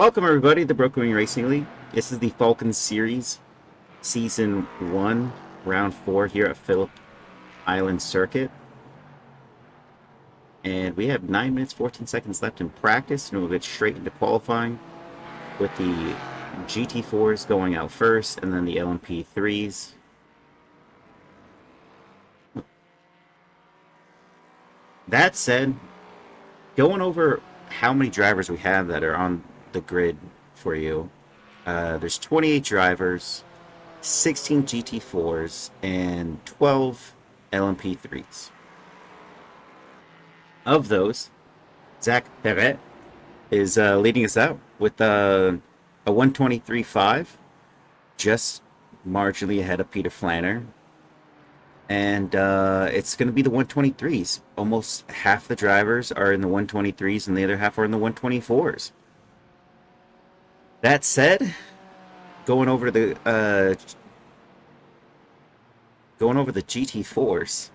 Welcome everybody to Broken Wing Racing League. This is the Falken Series, Season 1, Round 4 here at Phillip Island Circuit. And we have 9 minutes, 14 seconds left in practice, and we'll get straight into qualifying with the GT4s going out first, and then the LMP3s. That said, going over how many drivers we have that are on the grid for you. There's 28 drivers, 16 GT4s, and 12 LMP3s. Of those, Zach Perret is leading us out with a 123.5, just marginally ahead of Peter Flanner. And it's going to be the 123s. Almost half the drivers are in the 123s, and the other half are in the 124s. That said, going over the GT4s,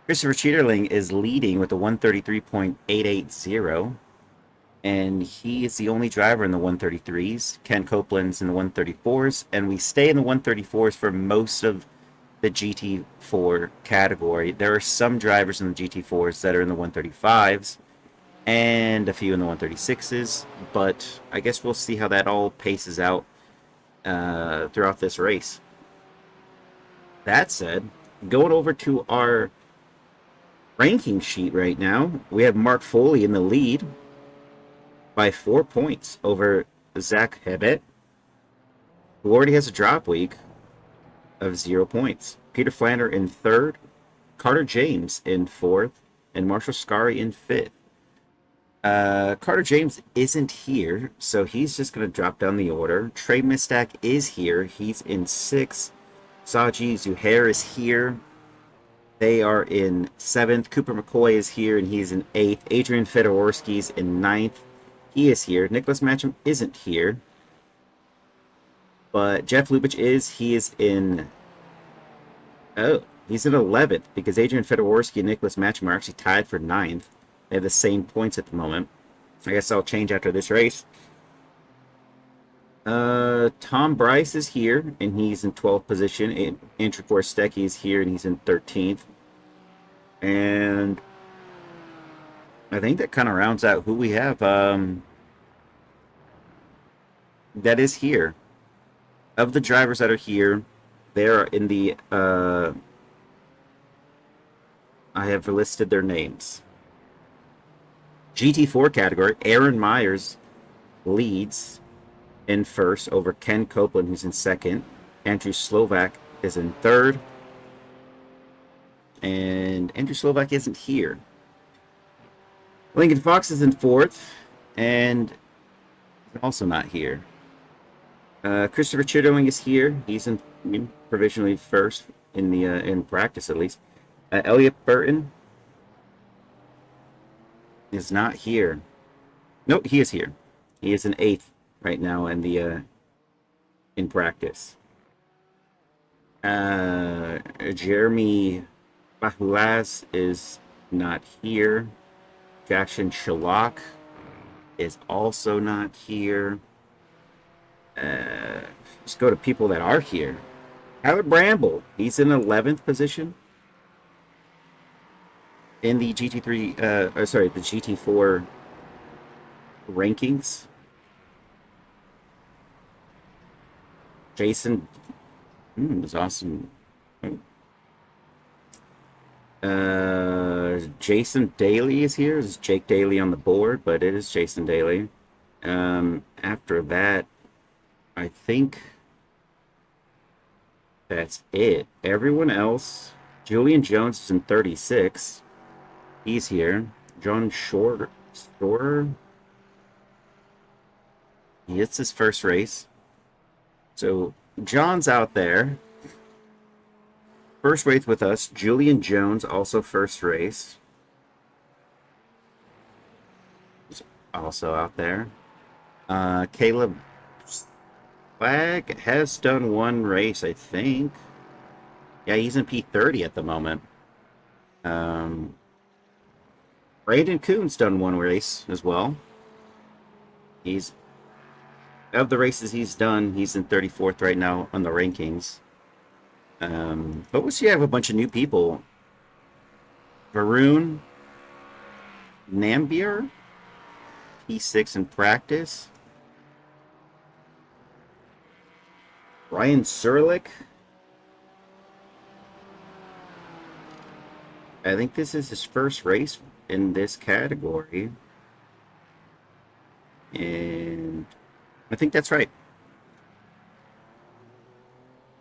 Christopher Cheaterling is leading with a 133.880, and he is the only driver in the 133s. Ken Copeland's in the 134s, and we stay in the 134s for most of the GT4 category. There are some drivers in the GT4s that are in the 135s, and a few in the 136s, but I guess we'll see how that all paces out throughout this race. That said, going over to our ranking sheet right now, we have Mark Foley in the lead by 4 points over Zach Hebet, who already has a drop week of 0 points. Peter Flanner in third, Carter James in fourth, and Marshall Scari in fifth. Carter James isn't here, so he's just going to drop down the order. Trey Mistack is here. He's in sixth. Saji Zuhair is here. They are in seventh. Cooper McCoy is here, and he's in eighth. Adrian Fedorski's in ninth. He is here. Nicholas Matcham isn't here. But Jeff Lubitsch is. He is in... Oh, he's in 11th, because Adrian Fedorski and Nicholas Matcham are actually tied for 9th. They have the same points at the moment. I guess I'll change after this race. Tom Bryce is here, and he's in 12th position. Andrew Gorstecki is here, and he's in 13th. And I think that kind of rounds out who we have that is here. Of the drivers that are here, they're in the... I have listed their names. GT4 category, Aaron Myers leads in first over Ken Copeland, who's in second. Andrew Slovak is in third. And Andrew Slovak isn't here. Lincoln Fox is in fourth, and also not here. Christopher Chitterling is here. He's in provisionally first in the in practice at least. Elliot Burton is not here. Nope, he is here. He is in eighth right now in the in practice. Jeremy Bahulaz is not here. Jackson Shalak is also not here. Let's go to people that are here. Howard Bramble, he's in 11th position in the GT3, the GT4 rankings. Jason is awesome. Jason Daly is here. This is Jake Daly on the board, but it is Jason Daly. After that, I think that's it. Everyone else, Julian Jones is in 36. He's here. John Storer. It's his first race. So John's out there. First race with us. Julian Jones, also first race. He's also out there. Caleb Flag has done one race, I think. Yeah, he's in P30 at the moment. Braden Coon's done one race as well. He's Of the races he's done, he's in 34th right now on the rankings. But we see have a bunch of new people. Varun Nambier, P6 in practice. Ryan Serlich. I think this is his first race in this category. And I think that's right.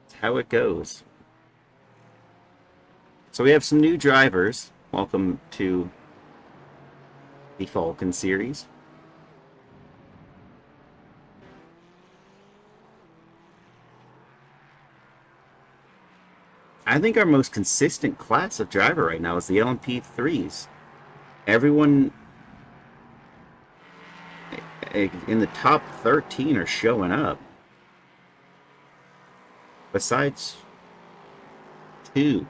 That's how it goes. So we have some new drivers. Welcome to the Falken series. I think our most consistent class of driver right now is the LMP3s. Everyone in the top 13 are showing up. Besides two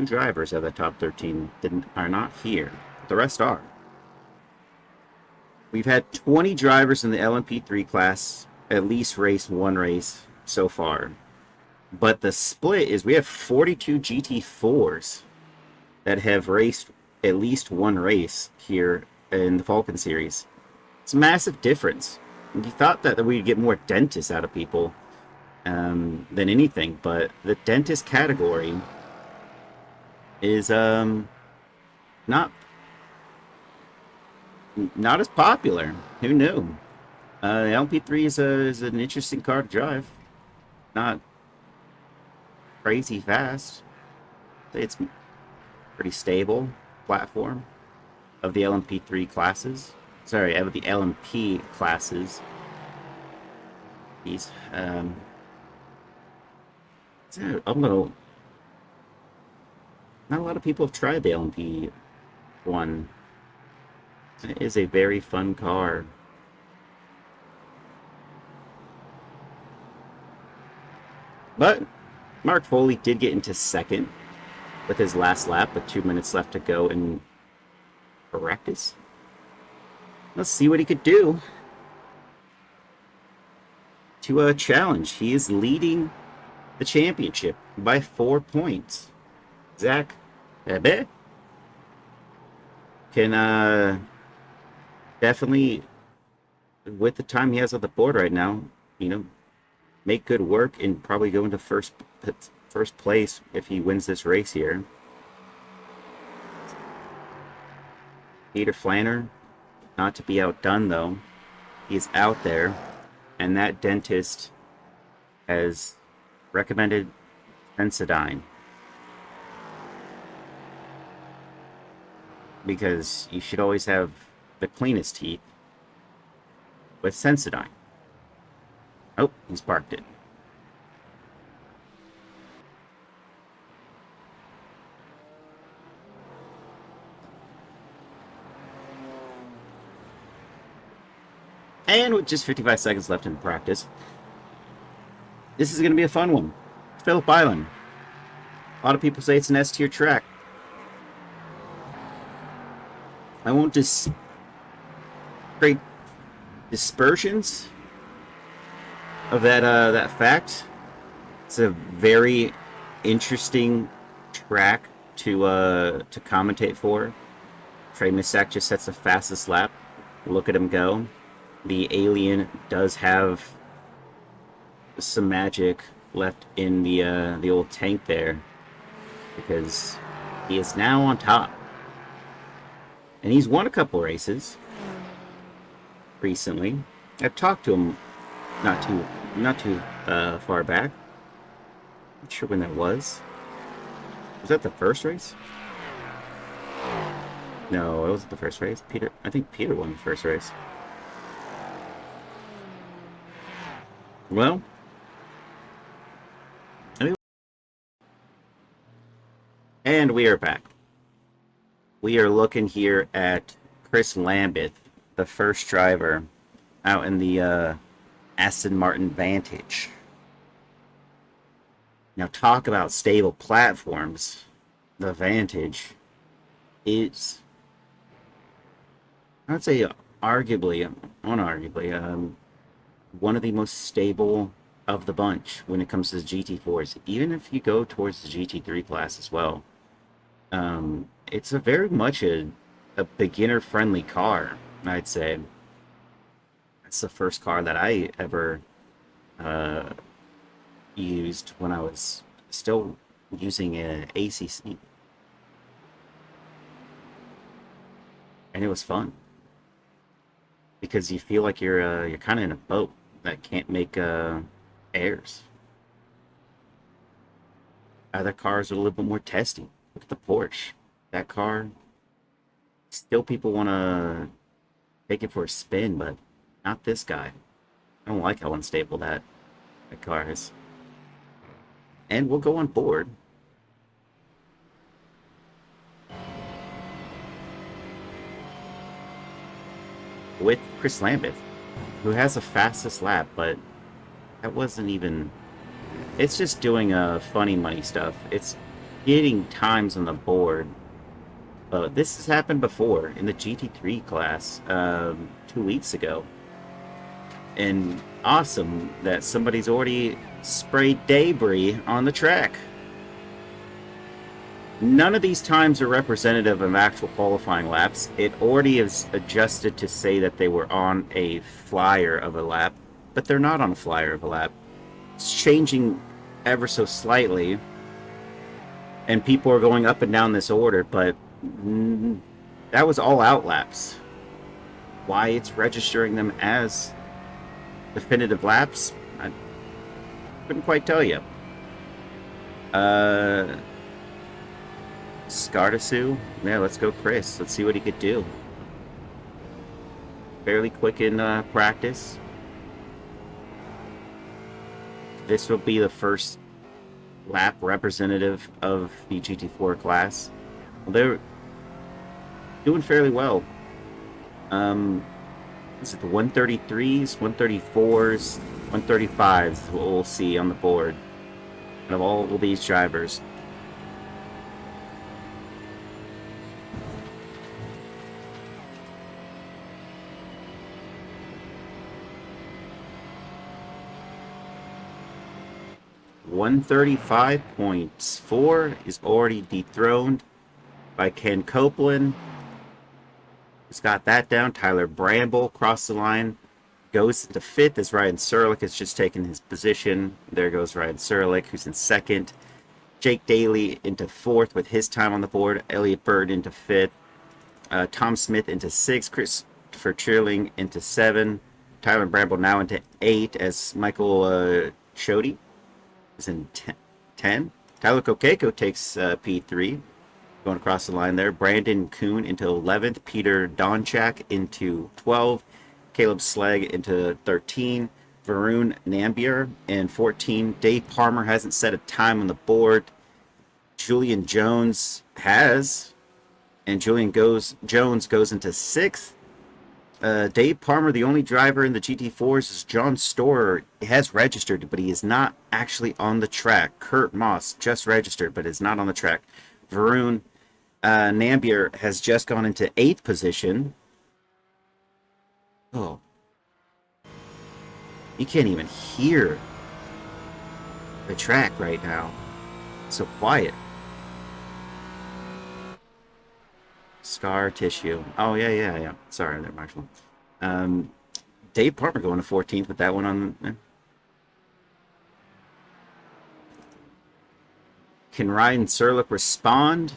drivers of the top 13 are not here. The rest are. We've had 20 drivers in the LMP3 class at least race one race so far. But the split is we have 42 GT4s that have raced at least one race here in the Falken series. It's a massive difference. You thought that we'd get more dentists out of people than anything, but the dentist category is not as popular. Who knew? The LP3 is an interesting car to drive. Not crazy fast. It's pretty stable platform of the LMP3 classes. Sorry, of the LMP classes. These although not a lot of people have tried the LMP one. It is a very fun car. But Mark Foley did get into second with his last lap, with 2 minutes left to go in practice. Let's see what he could do to challenge. He is leading the championship by 4 points. Zach Bebe can definitely, with the time he has on the board right now, make good work and probably go into first place if he wins this race here. Peter Flanner, not to be outdone though, he's out there, and that dentist has recommended Sensodyne because you should always have the cleanest teeth with Sensodyne. Oh, he's parked it. And with just 55 seconds left in practice, this is going to be a fun one. Phillip Island. A lot of people say it's an S-tier track. I won't just create dispersions of that fact. It's a very interesting track to commentate for. Trey Missack just sets the fastest lap. Look at him go. The alien does have some magic left in the old tank there, because he is now on top, and he's won a couple races recently. I've talked to him not too far back. Not sure when that was. Was that the first race? No, it wasn't the first race. I think Peter won the first race. Well, and we are back. We are looking here at Chris Lambeth, the first driver out in the Aston Martin Vantage. Now, talk about stable platforms. The Vantage is, I'd say, unarguably, one of the most stable of the bunch when it comes to the GT4s. Even if you go towards the GT3 class as well, it's a very much a beginner-friendly car, I'd say. It's the first car that I ever uh, used when I was still using an ACC, and it was fun because you feel like you're kind of in a boat that can't make airs. Other cars are a little bit more testy. Look at the Porsche. That car, still people want to take it for a spin, but not this guy. I don't like how unstable that car is. And we'll go on board with Chris Lambeth, who has the fastest lap, but that wasn't even. It's just doing funny money stuff. It's getting times on the board. This has happened before in the GT3 class 2 weeks ago. And awesome that somebody's already sprayed debris on the track. None of these times are representative of actual qualifying laps. It already is adjusted to say that they were on a flyer of a lap, but they're not on a flyer of a lap. It's changing ever so slightly, and people are going up and down this order, but that was all out laps. Why it's registering them as definitive laps, I couldn't quite tell you. Scardasu, yeah, let's go Chris. Let's see what he could do. Fairly quick in practice. This will be the first lap representative of the GT4 class. Well, they're doing fairly well. Is it the 133s, 134s, 135s? What we'll see on the board out of all of these drivers. $135.4 is already dethroned by Ken Copeland. He's got that down. Tyler Bramble crossed the line. Goes into fifth as Ryan Serlich has just taken his position. There goes Ryan Serlich, who's in second. Jake Daly into fourth with his time on the board. Elliott Bird into fifth. Tom Smith into sixth. Christopher Chirling into seven. Tyler Bramble now into eight as Michael Chody is in 10. Tyler Kokeko takes P3. Going across the line there. Brandon Kuhn into 11th. Peter Donchak into 12. Caleb Slegg into 13. Varun Nambier in 14. Dave Palmer hasn't set a time on the board. Julian Jones has. And Jones goes into 6th. Dave Palmer, the only driver in the GT4s, is John Storer. He has registered, but he is not actually on the track. Kurt Moss just registered, but is not on the track. Varun Nambier has just gone into 8th position. Oh. You can't even hear the track right now. It's so quiet. Scar tissue. Oh, yeah. Sorry, there, Marshall. Dave Palmer going to 14th with that one on. Can Ryan Serlich respond?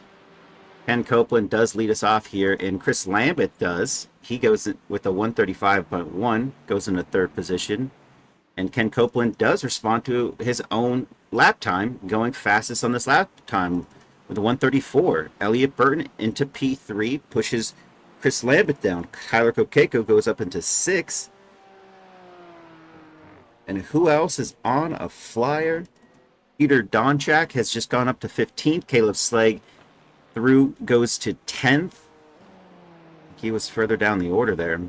Ken Copeland does lead us off here, and Chris Lambeth does. He goes with a 135.1, goes into third position. And Ken Copeland does respond to his own lap time, going fastest on this lap time with a 134. Elliott Burton into P3, pushes Chris Lambeth down. Tyler Kokeko goes up into 6. And who else is on a flyer? Peter Donchak has just gone up to 15th. Caleb Slegg goes to 10th. He was further down the order there.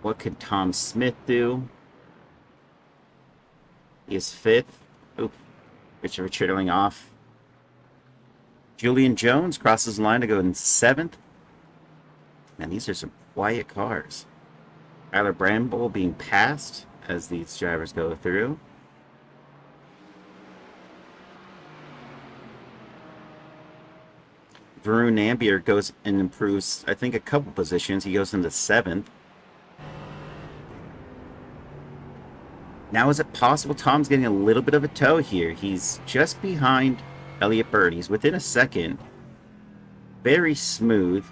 What could Tom Smith do? He is 5th. Oop. Richard Chittering off. Julian Jones crosses the line to go in 7th. Man, these are some quiet cars. Tyler Bramble being passed as these drivers go through. Varun Nambier goes and improves, I think, a couple positions. He goes into 7th. Now, is it possible Tom's getting a little bit of a tow here? He's just behind Elliott Bird. He's within a second. Very smooth.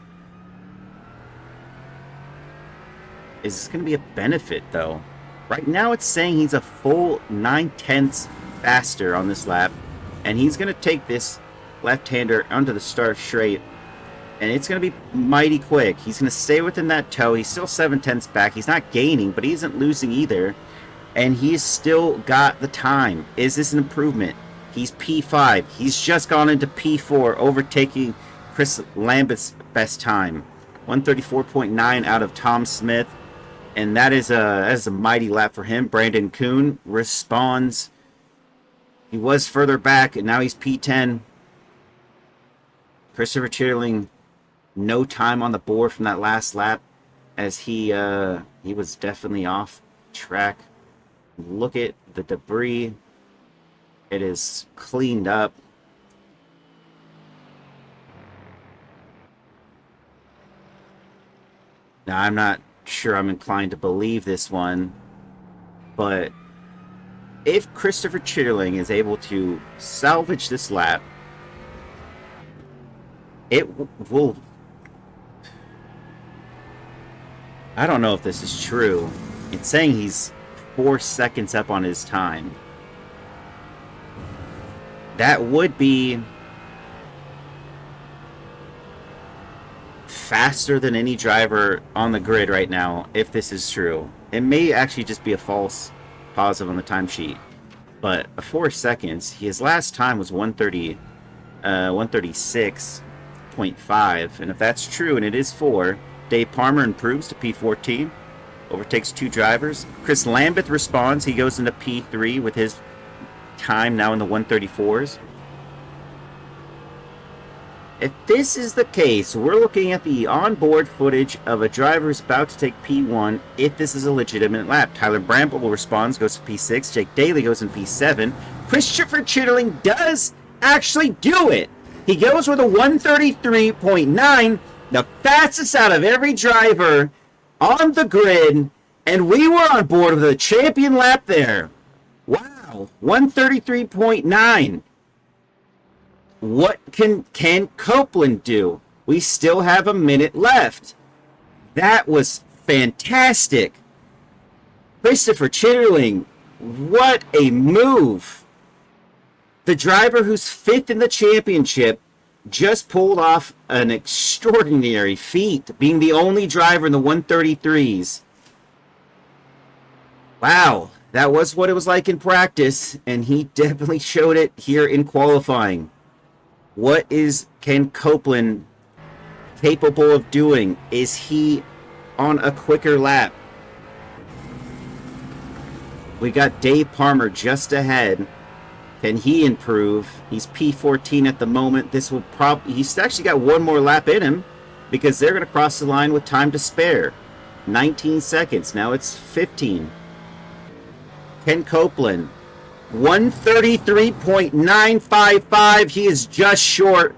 Is this going to be a benefit, though? Right now, it's saying he's a full 9/10 faster on this lap. And he's going to take this left-hander onto the start straight. And it's going to be mighty quick. He's going to stay within that tow. He's still 7/10 back. He's not gaining, but he isn't losing either. And he's still got the time. Is this an improvement? He's P5. He's just gone into P4, overtaking Chris Lambert's best time. 134.9 out of Tom Smith. And that is a mighty lap for him. Brandon Kuhn responds. He was further back, and now he's P10. Christopher Chitterling, no time on the board from that last lap, as he was definitely off track. Look at the debris. It is cleaned up. Now, I'm not sure I'm inclined to believe this one, but if Christopher Chitterling is able to salvage this lap, it will... I don't know if this is true. It's saying he's 4 seconds up on his time. That would be faster than any driver on the grid right now, if this is true. It may actually just be a false positive on the timesheet, but 4 seconds. His last time was 136.5, and if that's true, and it is 4, Dave Palmer improves to P14, overtakes 2 drivers. Chris Lambeth responds. He goes into P3 with his time now in the 134s. If this is the case, we're looking at the onboard footage of a driver who's about to take P1 if this is a legitimate lap. Tyler Bramble responds, goes to P6. Jake Daly goes in P7. Christopher Chitterling does actually do it. He goes with a 133.9, the fastest out of every driver on the grid, and we were on board with a champion lap there. Wow, 133.9. What can Copeland do? We still have a minute left. That was fantastic. Christopher Chitterling, what a move. The driver who's 5th in the championship just pulled off an extraordinary feat, being the only driver in the 133s. Wow, that was what it was like in practice, and he definitely showed it here in qualifying. What is Ken Copeland capable of doing? Is he on a quicker lap? We got Dave Palmer just ahead. Can he improve? He's P14 at the moment. This will probably... He's actually got one more lap in him because they're going to cross the line with time to spare. 19 seconds. Now it's 15. Ken Copeland, 133.955. He is just short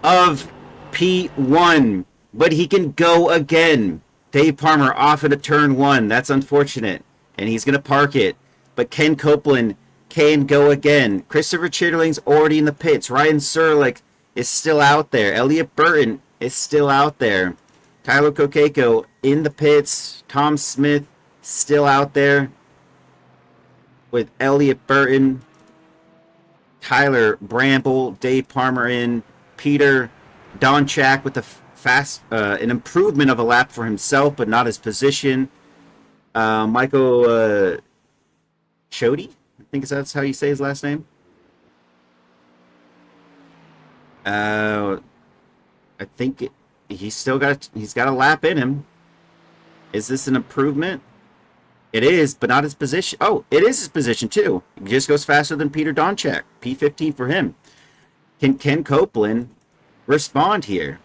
of P1, but he can go again. Dave Palmer off into turn 1. That's unfortunate, and he's going to park it. But Ken Copeland can go again. Christopher Chitterling's already in the pits. Ryan Serlich is still out there. Elliott Burton is still out there. Tyler Kokeko in the pits. Tom Smith still out there with Elliott Burton, Tyler Bramble, Dave Palmer in, Peter Donchak with an improvement of a lap for himself, but not his position. Michael Chody, I think that's how you say his last name. I think he's got a lap in him. Is this an improvement? It is, but not his position. Oh, it is his position too. He just goes faster than Peter Donchak. P15 for him. Can Ken Copeland respond here?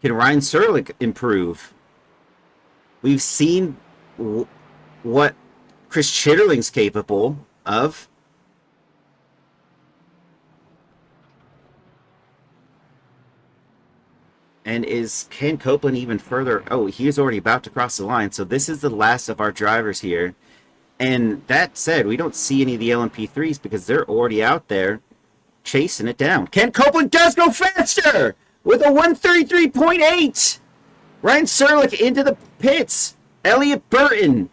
Can Ryan Serlich improve? We've seen what Chris Chitterling's capable of. And is Ken Copeland even further? Oh, he's already about to cross the line. So this is the last of our drivers here. And that said, we don't see any of the LMP3s because they're already out there chasing it down. Ken Copeland does go faster with a 133.8. Ryan Serlich into the pits. Elliott Burton.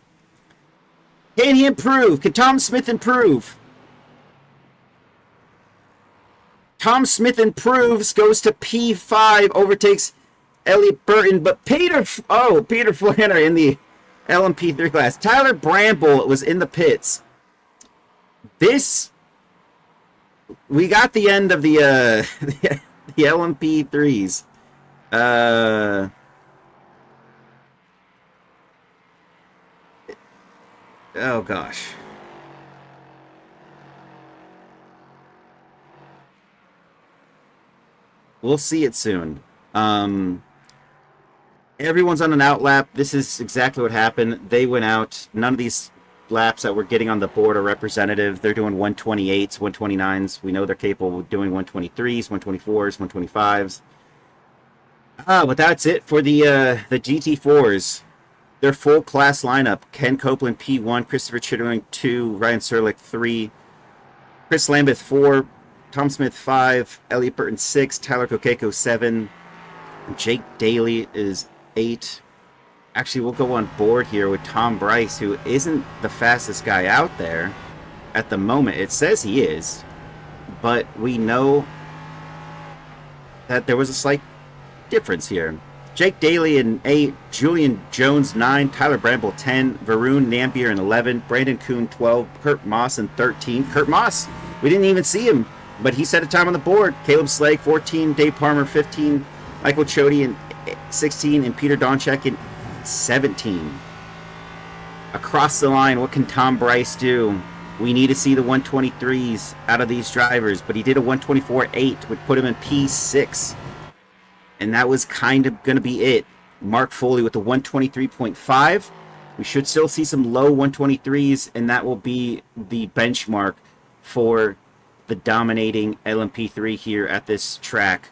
Can he improve? Can Tom Smith improve? Tom Smith improves, goes to P5, overtakes Elliott Burton, but Peter Flanner in the LMP3 class. Tyler Bramble was in the pits. We got the end of the the LMP3s. Oh gosh. We'll see it soon. Everyone's on an out lap. This is exactly what happened. They went out. None of these laps that we're getting on the board are representative. They're doing 128s, 129s. We know they're capable of doing 123s, 124s, 125s. But that's it for the GT4s. Their full class lineup: Ken Copeland P1, Christopher Chitterling 2, Ryan Serlich 3, Chris Lambeth 4, Tom Smith 5, Elliott Burton 6, Tyler Kokeko 7, Jake Daly is 8. Actually, we'll go on board here with Tom Bryce, who isn't the fastest guy out there at the moment. It says he is, but we know that there was a slight difference here. Jake Daly in 8, Julian Jones 9, Tyler Bramble 10, Varun Nambier in 11, Brandon Kuhn 12, Kurt Moss in 13. Kurt Moss, we didn't even see him, but he set a time on the board. Caleb Slade 14, Dave Palmer 15, Michael Chody in 16, and Peter Donchek in 17. Across the line, what can Tom Bryce do? We need to see the 123s out of these drivers, but he did a 124.8, which put him in P6. And that was kind of going to be it. Mark Foley with the 123.5. We should still see some low 123s, and that will be the benchmark for the dominating LMP3 here at this track.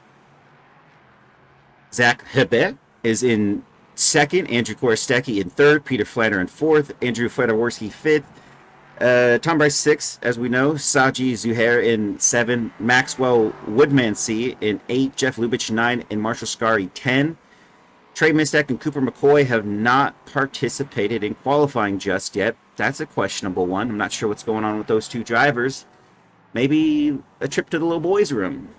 Zach Hebet is in second, Andrew Korostecki in third, Peter Flanner in fourth, Andrew Fedoworski fifth, Tom Bryce 6, as we know, Saji Zuhair in 7, Maxwell Woodmansee in 8, Jeff Lubitsch 9, and Marshall Scary 10. Trey Mistek and Cooper McCoy have not participated in qualifying just yet. That's a questionable one. I'm not sure what's going on with those two drivers. Maybe a trip to the little boys' room.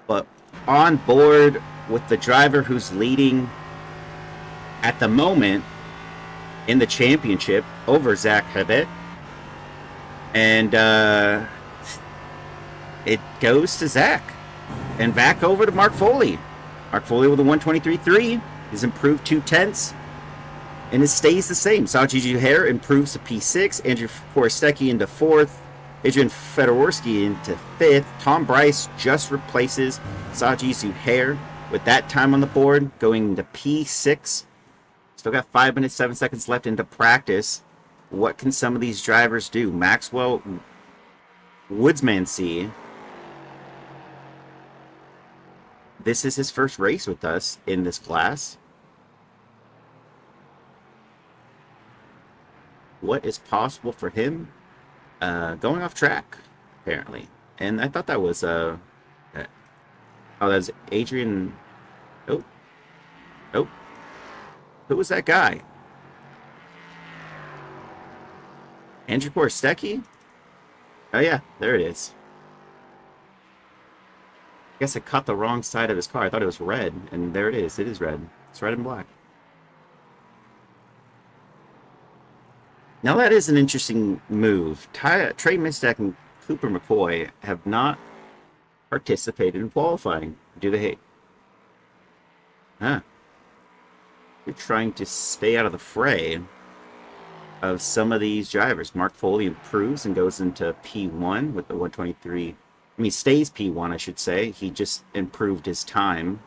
But on board with the driver who's leading at the moment in the championship over Zach Hebet. And it goes to Zach. And back over to Mark Foley. Mark Foley with a 123.3. He's improved 2/10. And it stays the same. Saji Zuhair improves to P6. Andrew Korostecki into 4th. Adrian Fedoworski into 5th. Tom Bryce just replaces Saji Zuhair with that time on the board, going into P6. Still got 5 minutes, 7 seconds left into practice. What can some of these drivers do? Maxwell Woodsmansee. This is his first race with us in this class. What is possible for him? Going off track, apparently. And I thought that was that's Adrian. Oh. Who was that guy? Andrew Korostecki? Oh yeah, there it is. I guess I caught the wrong side of his car. I thought it was red, and there it is. It is red. It's red and black. Now that is an interesting move. Trey Mistek and Cooper McCoy have not participated in qualifying. Do they? Huh. You're trying to stay out of the fray. of some of these drivers. Mark Foley improves and goes into P1 with the 123. I mean, stays P1, I should say. He just improved his time.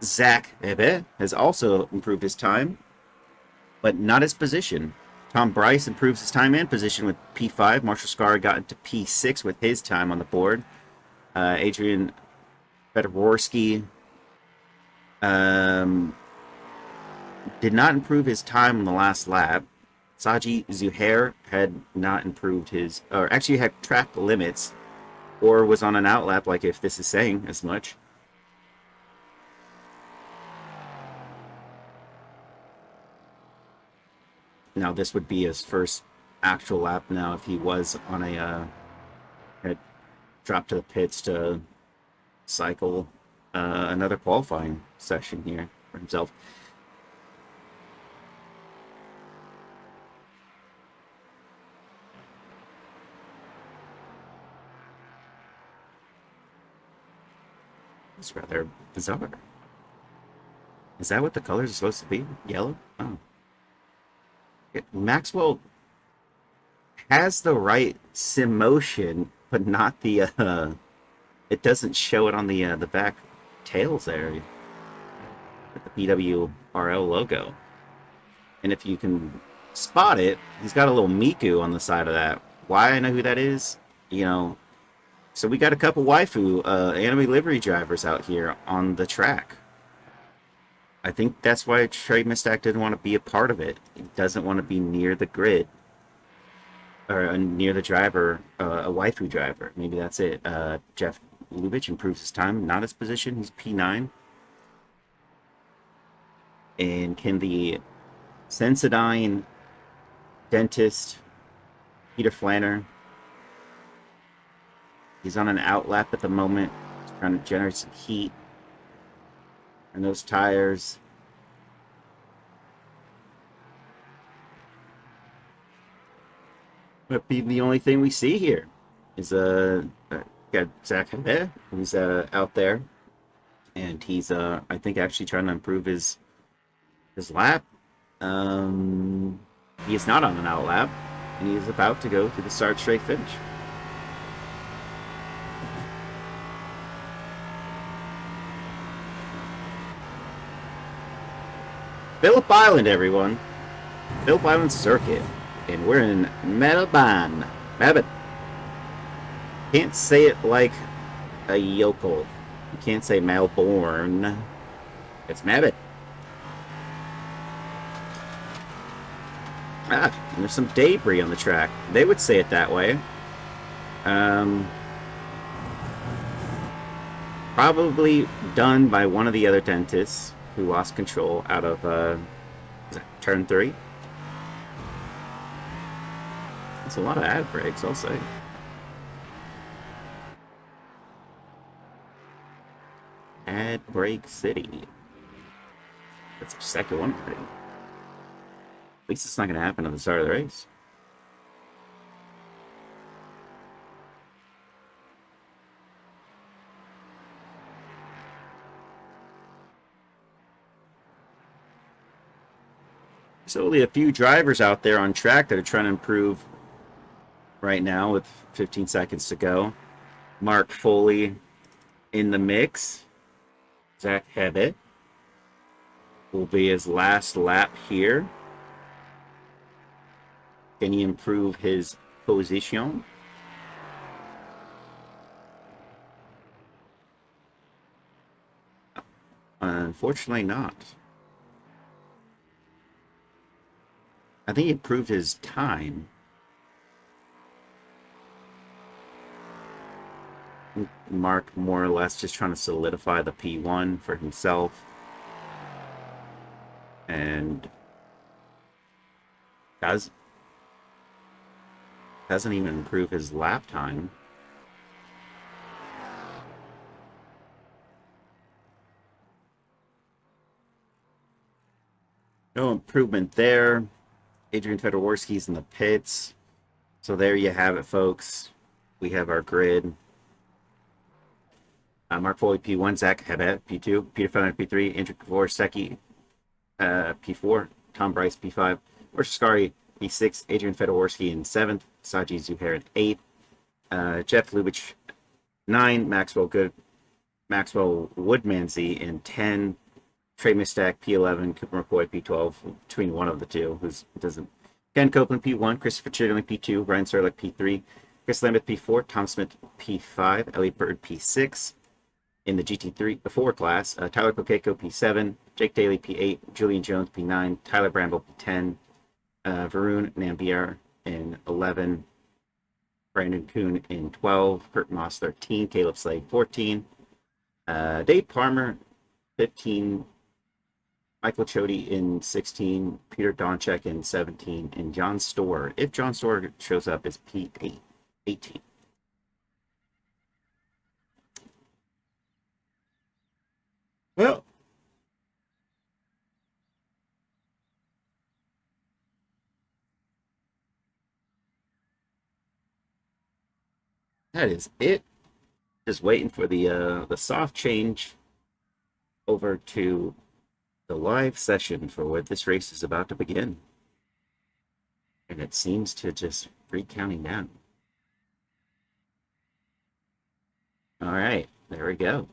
Zach Hebe has also improved his time, but not his position. Tom Bryce improves his time and position with P5. Marshall Scar got into P6 with his time on the board. Adrian Fedorowski did not improve his time on the last lap. Saji Zuhair had not improved his, or actually had track limits, or was on an outlap, like if this is saying as much. Now this would be his first actual lap now if he was on a had dropped to the pits to cycle another qualifying session here for himself. It's rather bizarre. Is that what the colors are supposed to be? Yellow? Oh. Maxwell has the right sim motion, but not the it doesn't show it on the back tails there with the PWRL logo. And if you can spot it, he's got a little Miku on the side of that. Why I know who that is, you know. So we got a couple waifu anime livery drivers out here on the track. I think that's why Trey Mistack didn't want to be a part of it. He doesn't want to be near the grid or near the driver, a waifu driver. Maybe that's it. Jeff Lubitsch improves his time, not his position. He's P9. And can the Sensodyne dentist Peter Flanner? He's on an outlap at the moment, trying to generate some heat. And those tires. Might be the only thing we see here. Is got Zach Hebe, who's out there, and he's I think actually trying to improve his lap. He is not on an outlap, and he is about to go to the start straight finish. Phillip Island, everyone. Phillip Island Circuit. And we're in Melbourne. Melbourne. Can't say it like a yokel. You can't say Melbourne. It's Melbourne. Ah, and there's some debris on the track. They would say it that way. Probably done by one of the other dentists who lost control out of turn 3. That's a lot of ad breaks, I'll say. Ad break city. That's our second one already. At least it's not going to happen at the start of the race. There's only a few drivers out there on track that are trying to improve right now with 15 seconds to go. Mark Foley in the mix. Zach Hebe will be his last lap here. Can he improve his position? Unfortunately not. I think he improved his time. Mark more or less just trying to solidify the P1 for himself. And doesn't even improve his lap time. No improvement there. Adrian Fedorowski's in the pits. So there you have it, folks. We have our grid. Mark Foley, P1, Zach Hebe, P2, Peter Fellner, P3, Andrew Kavorsecki, P4, Tom Bryce P5, Orshikari P6, Adrian Fedorowski in 7th, Saji Zuhair in 8th, Jeff Lubitsch 9, Maxwell Woodmansey in 10, Trey Mistak P11, Cooper McCoy P12, between one of the two, who doesn't. Ken Copeland P1, Christopher Chitterling P2, Ryan Serlich P3, Chris Lambeth P4, Tom Smith P5, Elliot Bird P6. In the GT4 class, Tyler Kokeko P7, Jake Daly P8, Julian Jones P9, Tyler Bramble P10, Varun Nambiar in 11, Brandon Kuhn in 12, Kurt Moss 13, Caleb Slade 14, Dave Palmer 15, Michael Chody in 16, Peter Donchek in 17, and John Storr, if John Storr shows up, is P8, 18. Well, that is it. Just waiting for the soft change over to the live session for what this race is about to begin. And it seems to just be counting down. All right, there we go.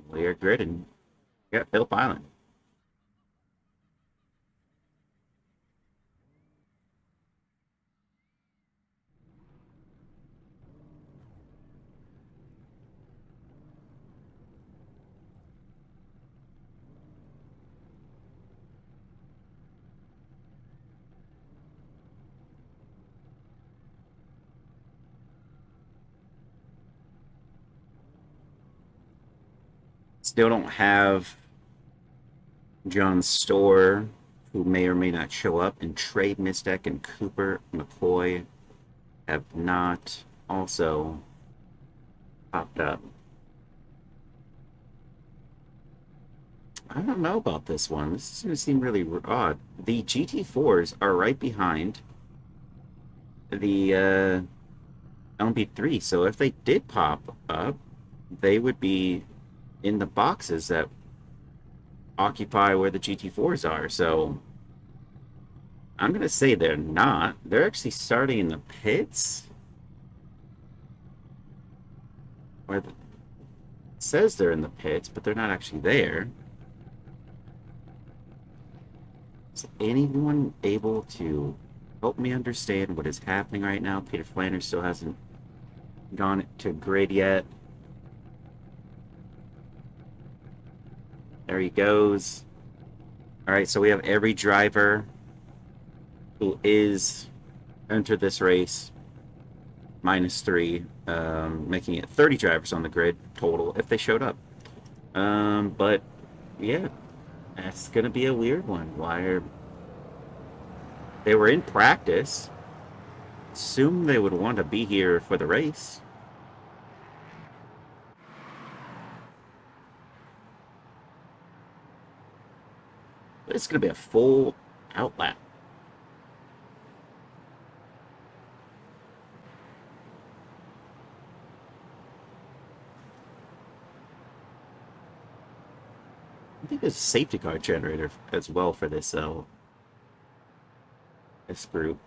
We are gridding. We got Phillip Island. Still don't have John Storr, who may or may not show up, and Trey Mistek and Cooper McCoy have not also popped up. I don't know about this one. This is going to seem really odd. The GT4s are right behind the LMP3, so if they did pop up, they would be in the boxes that occupy where the GT4s are. So I'm going to say they're not. They're actually starting in the pits. Where it says they're in the pits, but they're not actually there. Is anyone able to help me understand what is happening right now? Peter Flanders still hasn't gone to grid yet. There he goes. All right, so we have every driver who is entered this race -3, making it 30 drivers on the grid total if they showed up. But yeah, that's gonna be a weird one. Why are they were in practice? Assume they would want to be here for the race. But it's gonna be a full outlap. I think there's a safety car generator as well for this this group.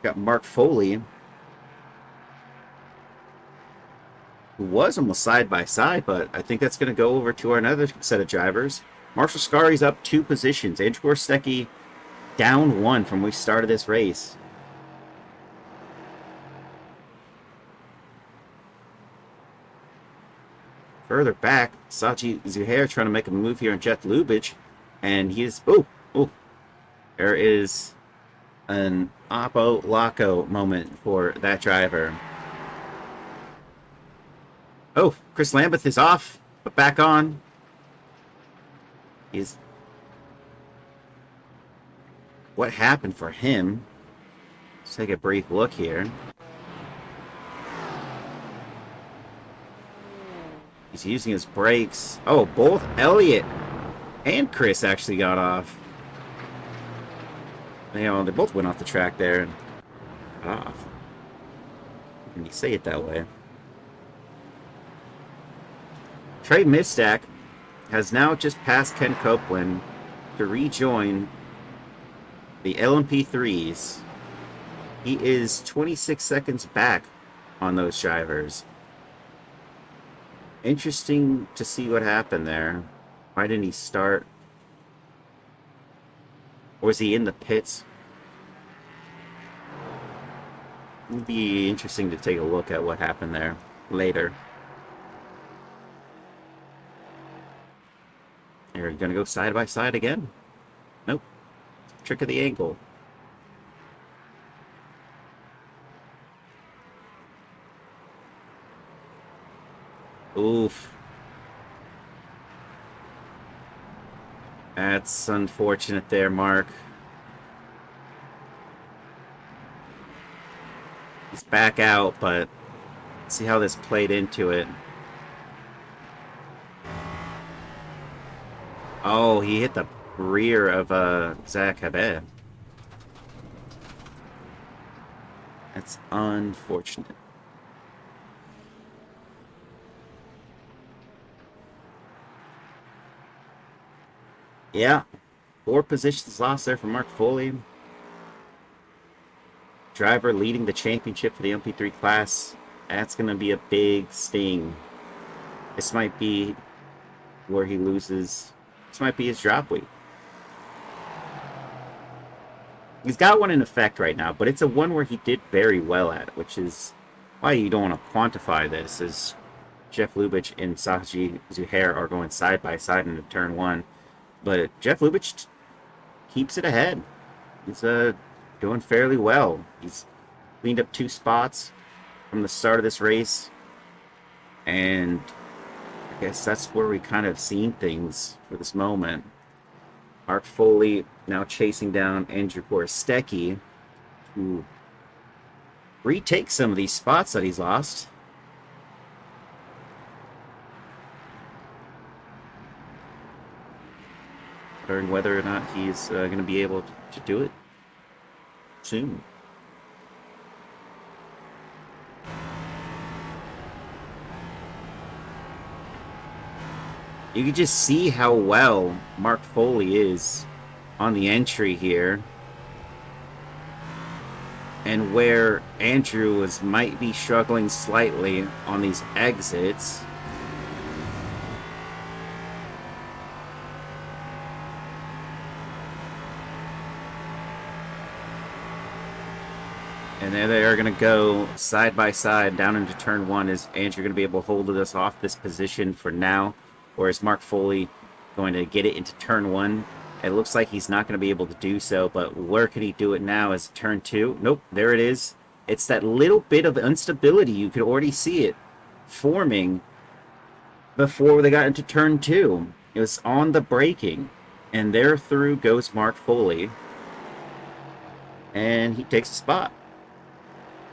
Got Mark Foley, who was almost side by side, but I think that's going to go over to our another set of drivers. Marshall Scari's up 2 positions. Andrew Gorstecki down 1 from when we started this race. Further back, Sachi Zuhair trying to make a move here on Jeff Lubitsch, and he is there is an Oppo Laco moment for that driver. Oh, Chris Lambeth is off, but back on. Is what happened for him? Let's take a brief look here. He's using his brakes. Oh, both Elliott and Chris actually got off. You know, they both went off the track there and got off. Can you say it that way? Trey Mistack has now just passed Ken Copeland to rejoin the LMP3s. He is 26 seconds back on those drivers. Interesting to see what happened there. Why didn't he start? Or was he in the pits? It'd be interesting to take a look at what happened there later. They're going to go side by side again? Nope. Trick of the ankle. Oof. That's unfortunate there, Mark. He's back out, but let's see how this played into it. Oh, he hit the rear of Zach Habib. That's unfortunate. Yeah, 4 positions lost there for Mark Foley. Driver leading the championship for the MP3 class. That's going to be a big sting. This might be where he loses. This might be his drop week. He's got one in effect right now, but it's a one where he did very well at, which is why you don't want to quantify this, as Jeff Lubitsch and Saji Zuhair are going side by side into turn 1. But Jeff Lubitsch keeps it ahead. He's doing fairly well. He's cleaned up 2 spots from the start of this race. And I guess that's where we kind of seen things for this moment. Mark Foley now chasing down Andrew Gorstecki, who retakes some of these spots that he's lost. Wondering whether or not he's going to be able to do it soon. You can just see how well Mark Foley is on the entry here. And where Andrew might be struggling slightly on these exits. And there they are going to go side by side down into turn 1. Is Andrew going to be able to hold us off this position for now? Or is Mark Foley going to get it into turn 1? It looks like he's not going to be able to do so, but where can he do it now? Is turn 2? Nope, there it is. It's that little bit of instability. You could already see it forming before they got into turn 2. It was on the braking, and there through goes Mark Foley. And he takes a spot.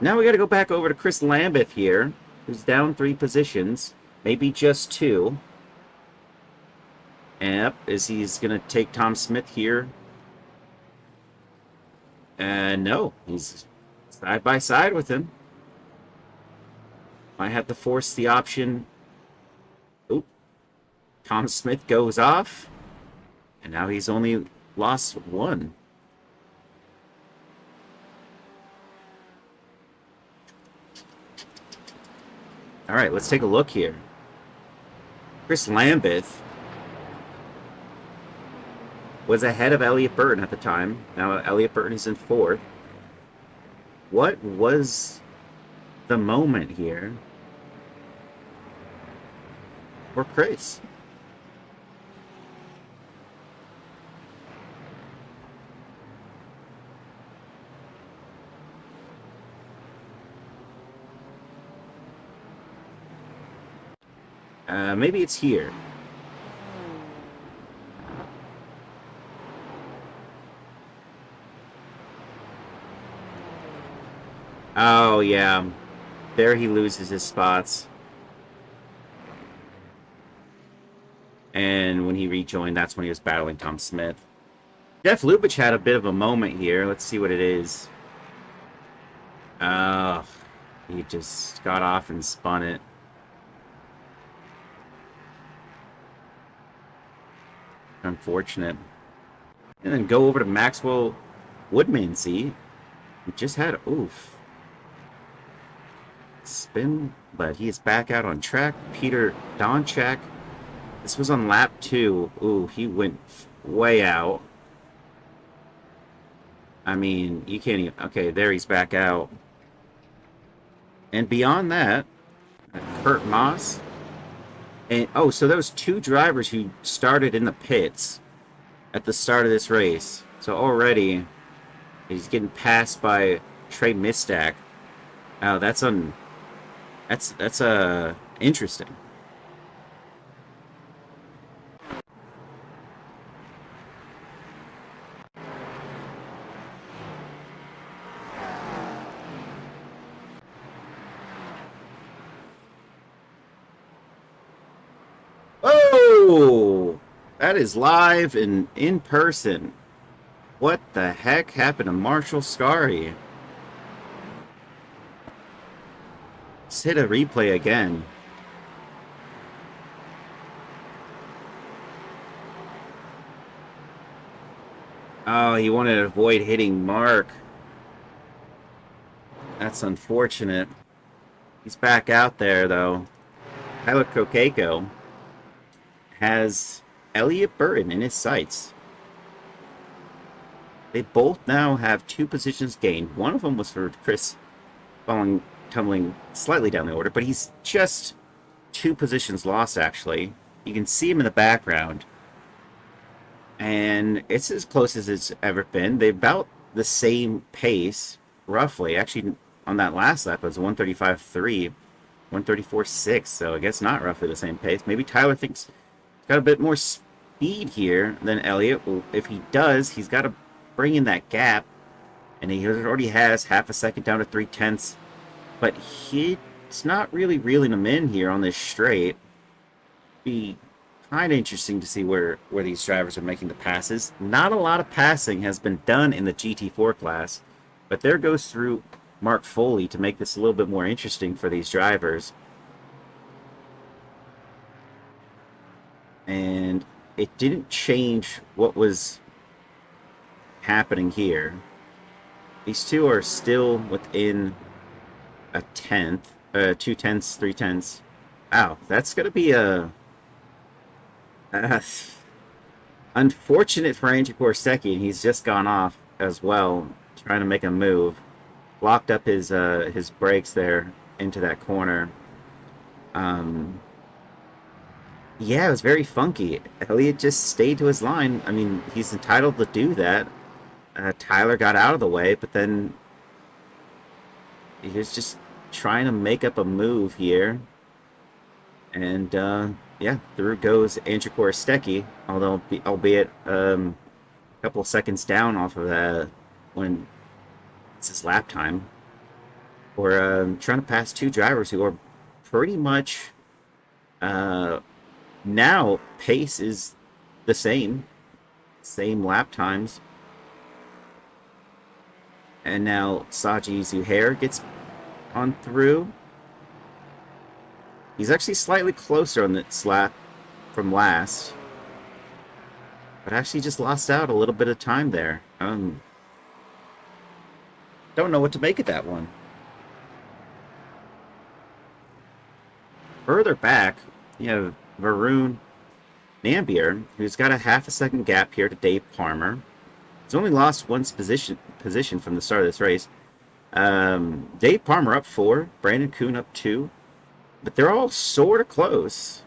Now we got to go back over to Chris Lambeth here, who's down 3 positions, maybe just 2. Yep, is he's going to take Tom Smith here? No, he's side by side with him. Might have to force the option. Oop. Tom Smith goes off. And now he's only lost 1. All right, let's take a look here. Chris Lambeth was ahead of Elliott Burton at the time. Now Elliott Burton is in fourth. What was the moment here for Chris? Maybe it's here. Oh, yeah. There he loses his spots. And when he rejoined, that's when he was battling Tom Smith. Jeff Lubich had a bit of a moment here. Let's see what it is. He just got off and spun it. Unfortunate. And then go over to Maxwell Woodmansey. He just had, oof. Spin, but he is back out on track. Peter Donchak. This was on lap 2. Ooh, he went way out. I mean, you can't even... Okay, there he's back out. And beyond that, Kurt Moss. And, oh, so those two drivers who started in the pits at the start of this race. So already, he's getting passed by Trey Mistack. Oh, that's interesting. Oh, that is live and in person. What the heck happened to Marshall Scarry? Let's hit a replay again. Oh, he wanted to avoid hitting Mark. That's unfortunate. He's back out there, though. Tyler Kokeko has Elliott Burton in his sights. They both now have 2 positions gained. One of them was for Chris tumbling slightly down the order, but he's just 2 positions lost, actually. You can see him in the background. And it's as close as it's ever been. They're about the same pace, roughly. Actually, on that last lap, it was 135.3, 134.6, so I guess not roughly the same pace. Maybe Tyler thinks he's got a bit more speed here than Elliott. Well, if he does, he's got to bring in that gap, and he already has half a second down to 3/10. But he's not really reeling him in here on this straight. Be kind of interesting to see where these drivers are making the passes. Not a lot of passing has been done in the GT4 class, but there goes through Mark Foley to make this a little bit more interesting for these drivers. And it didn't change what was happening here. These two are still within a tenth, 2/10, 3/10. Wow, that's going to be a unfortunate for Andrew Korsecki, and he's just gone off as well, trying to make a move. Locked up his brakes there into that corner. Yeah, it was very funky. Elliott just stayed to his line. I mean, he's entitled to do that. Tyler got out of the way, but then he was just trying to make up a move here. And, yeah, through goes Andrew Korsecki, although, albeit a couple of seconds down off of that when it's his lap time. We're trying to pass 2 drivers who are pretty much now pace is the same lap times. And now Saji Zuhair gets on through. He's actually slightly closer on this lap from last, but actually just lost out a little bit of time there. Don't know what to make of that one. Further back, you have Varun Nambier, who's got a half a second gap here to Dave Palmer. He's only lost one position from the start of this race. Dave Palmer up 4, Brandon Kuhn up 2, but they're all sort of close,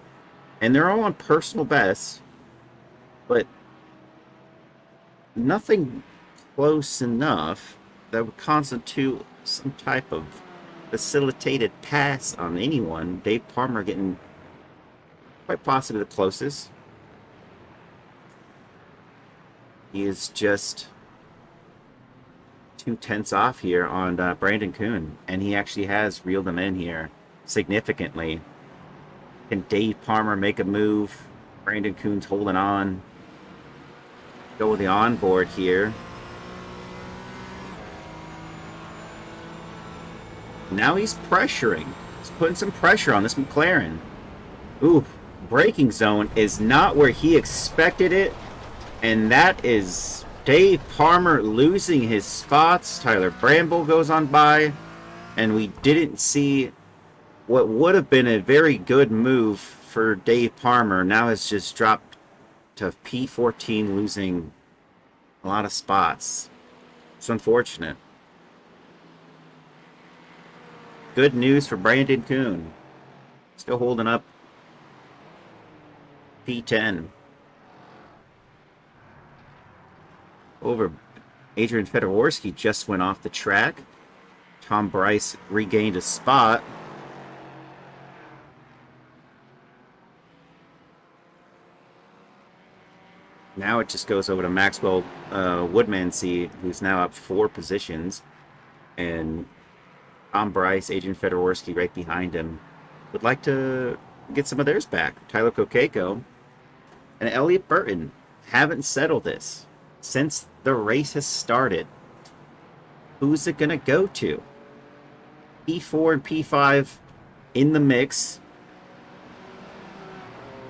and they're all on personal bests, but nothing close enough that would constitute some type of facilitated pass on anyone. Dave Palmer getting quite possibly the closest. He is just 2/10 off here on Brandon Kuhn, and he actually has reeled him in here significantly. Can Dave Palmer make a move? Brandon Kuhn's holding on. Go with the onboard here. Now he's pressuring. He's putting some pressure on this McLaren. Ooh, braking zone is not where he expected it, and that is Dave Palmer losing his spots. Tyler Bramble goes on by, and we didn't see what would have been a very good move for Dave Palmer. Now it's just dropped to P14, losing a lot of spots. It's unfortunate. Good news for Brandon Kuhn. Still holding up P10. Over Adrian Fedorowski just went off the track. Tom Bryce regained a spot. Now it just goes over to Maxwell Woodmansee, who's now up 4 positions. And Tom Bryce, Adrian Fedorowski right behind him. Would like to get some of theirs back. Tyler Kokeko and Elliot Burton haven't settled this since the race has started. Who's it going to go to? P4 and P5 in the mix.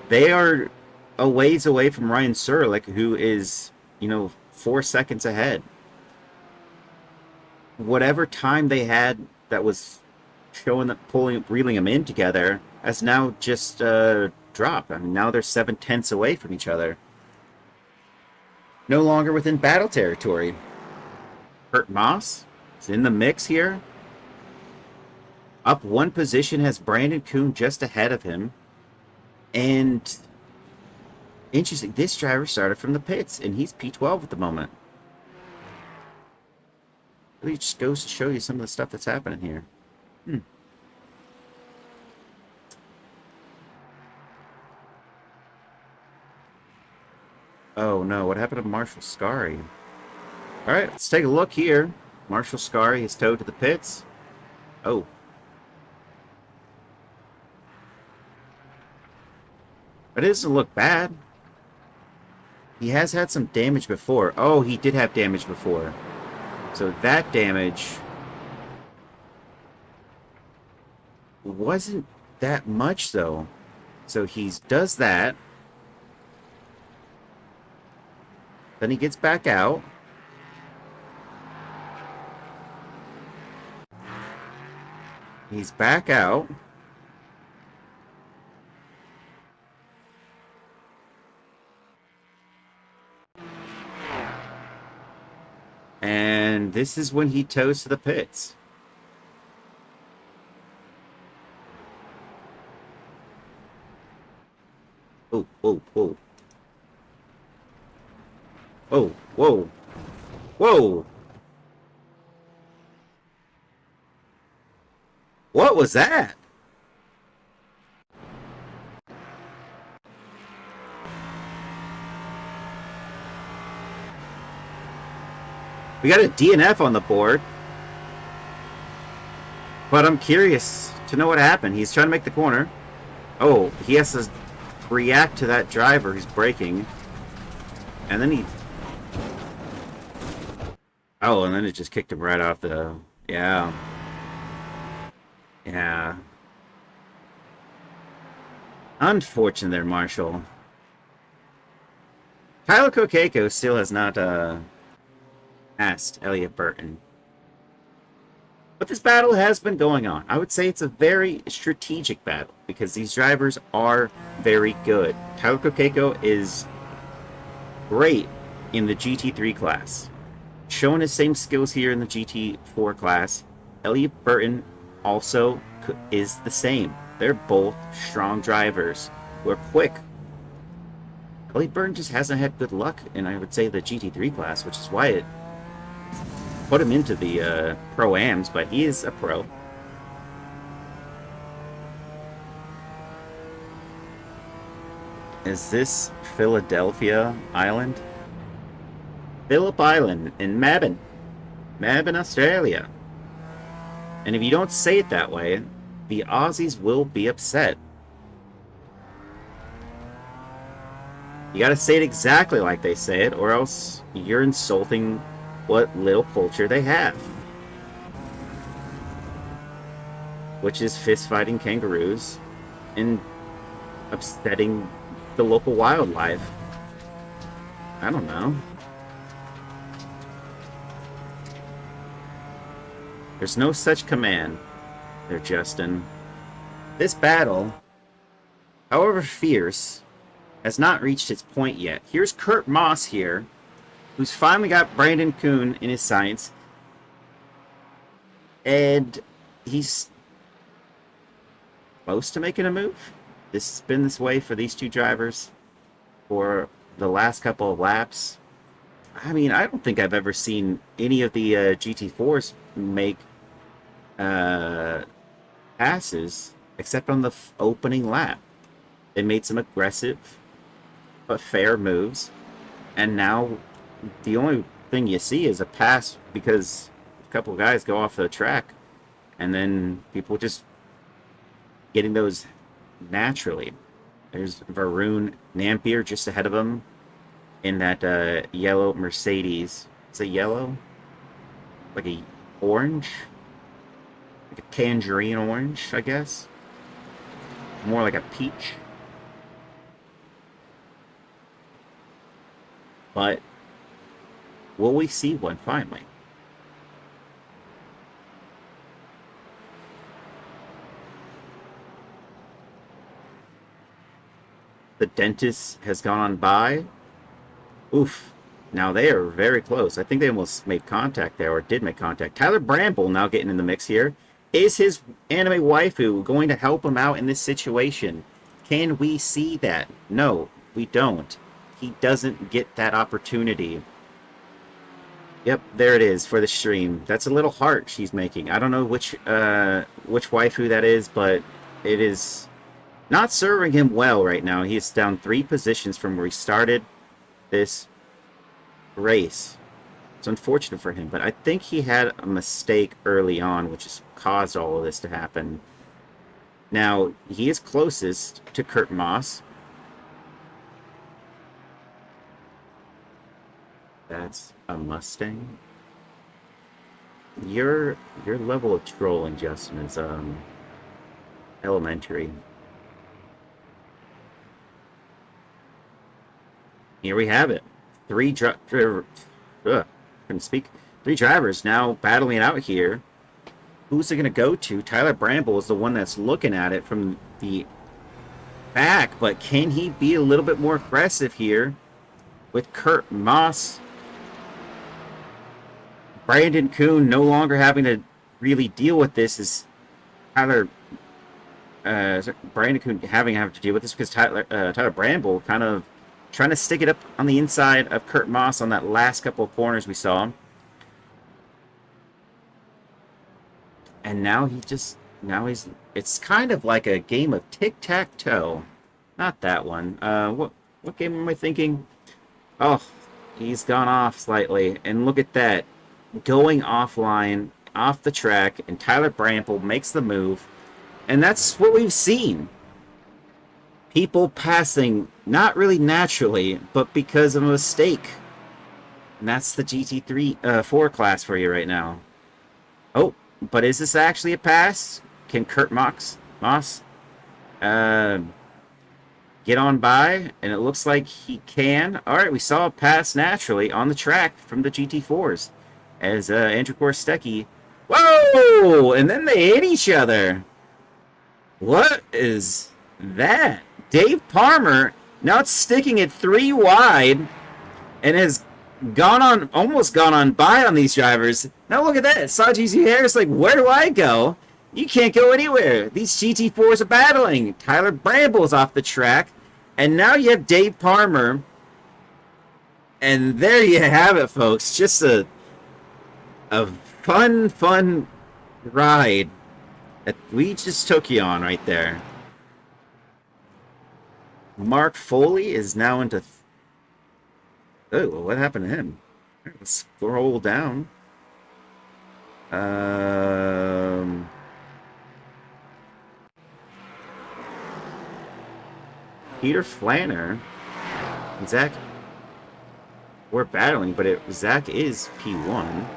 They are a ways away from Ryan Surlick, who is, 4 seconds ahead. Whatever time they had that was showing that reeling them in together has now just dropped. I mean, now they're 7/10 away from each other. No longer within battle territory. Kurt Moss is in the mix here. Up 1 position has Brandon Kuhn just ahead of him. And interesting, this driver started from the pits, and he's P12 at the moment. Really just goes to show you some of the stuff that's happening here. Oh no, what happened to Marshall Scary? Alright, let's take a look here. Marshall Scary is towed to the pits. Oh. But it doesn't look bad. He has had some damage before. Oh, he did have damage before. So that damage wasn't that much, though. So he does that. Then he gets back out. He's back out. And this is when he tows to the pits. Oh, whoa, whoa. Whoa, whoa. Whoa! What was that? We got a DNF on the board. But I'm curious to know what happened. He's trying to make the corner. Oh, he has to react to that driver who's braking. And then he... Oh, and then it just kicked him right off the... Yeah. Yeah. Unfortunate there, Marshall. Tyler Kokeko still has not asked Elliot Burton. But this battle has been going on. I would say it's a very strategic battle because these drivers are very good. Tyler Kokeko is great in the GT3 class, showing his same skills here in the GT4 class. Elliot Burton also is the same. They're both strong drivers who are quick. Elliot Burton just hasn't had good luck in, I would say, the GT3 class, which is why it put him into the Pro-Ams, but he is a pro. Is this Philadelphia Island? Phillip Island in Melbourne, Australia. And if you don't say it that way, the Aussies will be upset. You gotta say it exactly like they say it, or else you're insulting what little culture they have. Which is fist-fighting kangaroos and upsetting the local wildlife. I don't know. There's no such command there, Justin. This battle, however fierce, has not reached its point yet. Here's Kurt Moss here, who's finally got Brandon Kuhn in his sights. And he's close to making a move. This has been this way for these two drivers for the last couple of laps. I mean, I don't think I've ever seen any of the GT4s make passes except on the opening lap. They made some aggressive but fair moves, and now the only thing you see is a pass because a couple of guys go off the track, and then people just getting those naturally. There's Varun Nampier just ahead of him in that yellow Mercedes. It's a yellow? Like a orange? Like a tangerine orange, I guess. More like a peach. But will we see one finally? The dentist has gone on by. Oof. Now they are very close. I think they almost made contact there, or did make contact. Tyler Bramble now getting in the mix here. Is his anime waifu going to help him out in this situation? Can we see that? No, we don't. He doesn't get that opportunity. Yep, there it is for the stream. That's a little heart she's making. I don't know which waifu that is, but it is not serving him well right now. He is down 3 positions from where he started this race. It's unfortunate for him, but I think he had a mistake early on, which has caused all of this to happen. Now, he is closest to Kurt Moss. That's a Mustang. Your level of trolling, Justin, is elementary. Here we have it. 3 drivers now battling it out here. Who's it going to go to? Tyler Bramble is the one that's looking at it from the back, but can he be a little bit more aggressive here with Kurt Moss? Brandon Kuhn no longer having to really deal with this is Brandon Kuhn having to deal with this because Tyler Bramble kind of trying to stick it up on the inside of Kurt Moss on that last couple of corners we saw. And now it's kind of like a game of tic-tac-toe. Not that one. What game am I thinking? Oh, he's gone off slightly. And look at that. Going offline, off the track, and Tyler Bramble makes the move. And that's what we've seen. People passing, not really naturally, but because of a mistake. And that's the GT4 class for you right now. Oh, but is this actually a pass? Can Kurt Moss get on by? And it looks like he can. All right, we saw a pass naturally on the track from the GT4s. As Andrew Korstecki Whoa! And then they hit each other. What is that? Dave Palmer, now it's sticking it 3 wide and has almost gone on by on these drivers. Now look at that. Saji Harris like, where do I go? You can't go anywhere. These GT4s are battling. Tyler Bramble's off the track. And now you have Dave Palmer. And there you have it, folks. Just a fun ride that we just took you on right there. Mark Foley is now into... Oh, well, what happened to him? Let's scroll down. Peter Flanner. Zach. We're battling, but Zach is P1.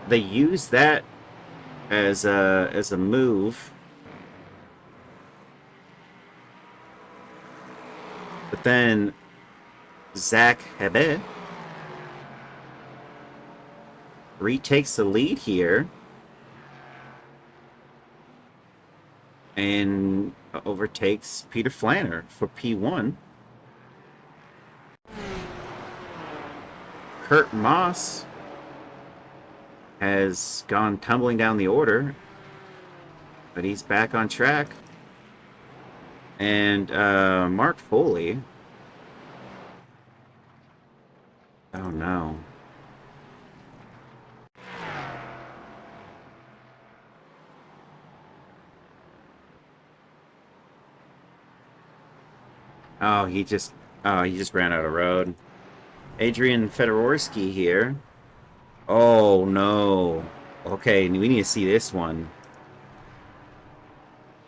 They use that as a move, but then Zach Hebe retakes the lead here and overtakes Peter Flanner for P1. Kurt Moss has gone tumbling down the order, but he's back on track. And Mark Foley. Oh no. He just ran out of road. Adrian Fedorowski here. Oh no. Okay, we need to see this one.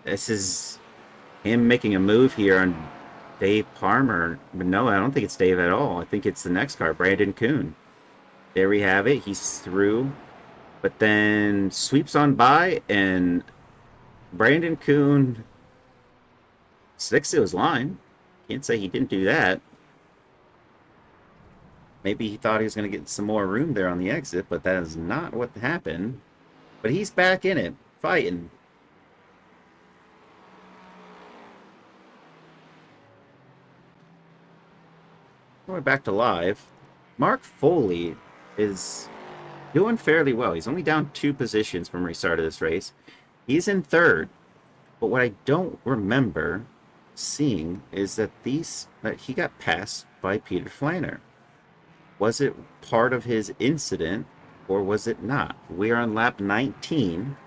This is him making a move here on Dave Palmer. But no, I don't think it's Dave at all. I think it's the next car, Brandon Kuhn. There we have it. He's through. But then sweeps on by, and Brandon Kuhn sticks to his line. Can't say he didn't do that. Maybe he thought he was going to get some more room there on the exit, but that is not what happened. But he's back in it, fighting. Going back to live. Mark Foley is doing fairly well. He's only down 2 positions from restart of this race. He's in 3rd. But what I don't remember seeing is that he got passed by Peter Flanner. Was it part of his incident, or was it not? We are on lap 19,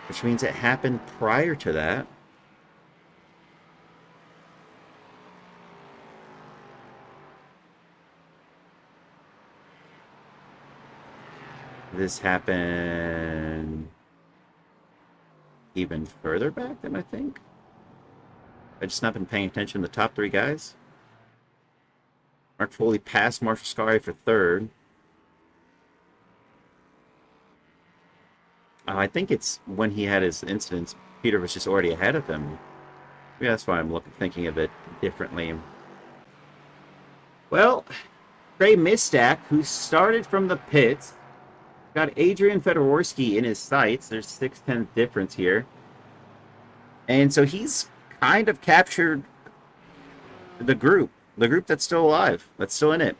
which means it happened prior to that. This happened even further back than I think. I've just not been paying attention to the top 3 guys. Mark Foley passed Marshall Scarry for 3rd. I think it's when he had his incidents, Peter was just already ahead of him. Yeah, that's why I'm thinking of it differently. Well, Trey Mistak, who started from the pits, got Adrian Fedorowski in his sights. There's 6/10 difference here. And so he's kind of captured the group that's still alive, that's still in it.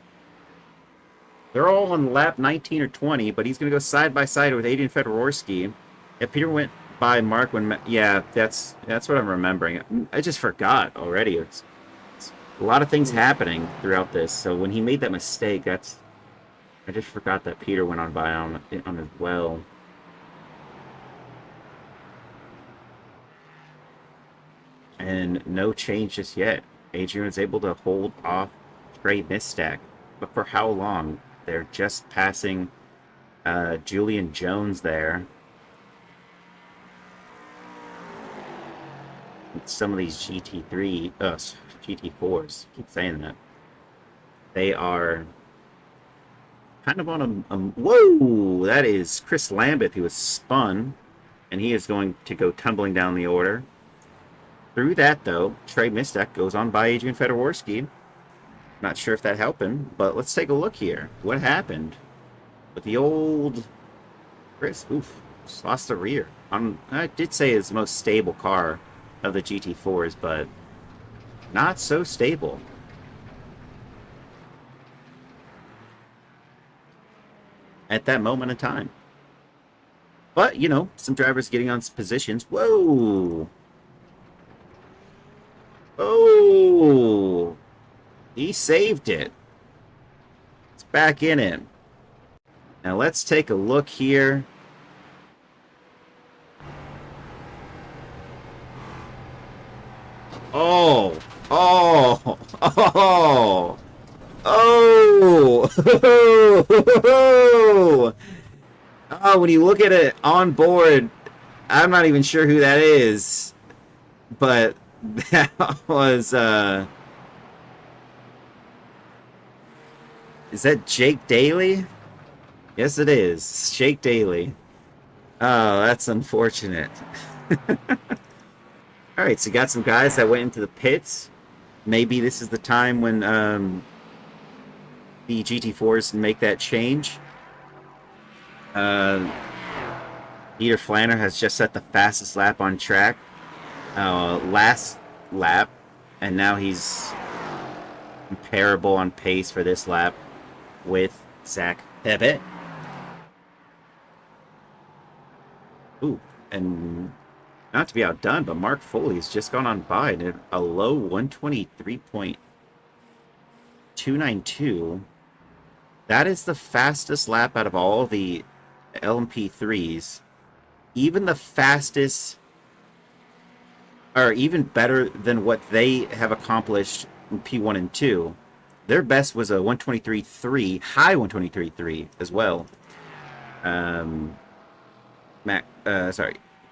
They're all on lap 19 or 20, but he's going to go side by side with Adrian Fedorowski. Yeah, Peter went by Mark when... Yeah, that's what I'm remembering. I just forgot already. It's a lot of things happening throughout this, so when he made that mistake, I just forgot that Peter went on by on as well. And no change just yet. Adrian was able to hold off Trey Mistak. But for how long? They're just passing Julian Jones there. Some of these GT4s, I keep saying that. They are kind of on a whoa! That is Chris Lambeth, who was spun and he is going to go tumbling down the order. Through that, though, Trey Mistek goes on by Adrian Fedorowski. Not sure if that helped him, but let's take a look here. What happened with the old Chris? Oof, just lost the rear. I did say it's the most stable car of the GT4s, but not so stable. At that moment in time. But, you know, some drivers getting on positions. Whoa! Oh! He saved it. It's back in it. Now let's take a look here. Oh! Oh! Oh! Oh! Oh, when you look at it on board, I'm not even sure who that is, but that was, is that Jake Daly? Yes, it is. Jake Daly. Oh, that's unfortunate. All right, so you got some guys that went into the pits. Maybe this is the time when the GT4s make that change. Peter Flanner has just set the fastest lap on track. Last lap, and now he's comparable on pace for this lap with Zach Hebet. Ooh, and not to be outdone, but Mark Foley's just gone on by at a low 123.292. That is the fastest lap out of all the LMP3s. Even the fastest, or even better than what they have accomplished in P1 and 2. Their best was a 123.3, high 123.3 as well.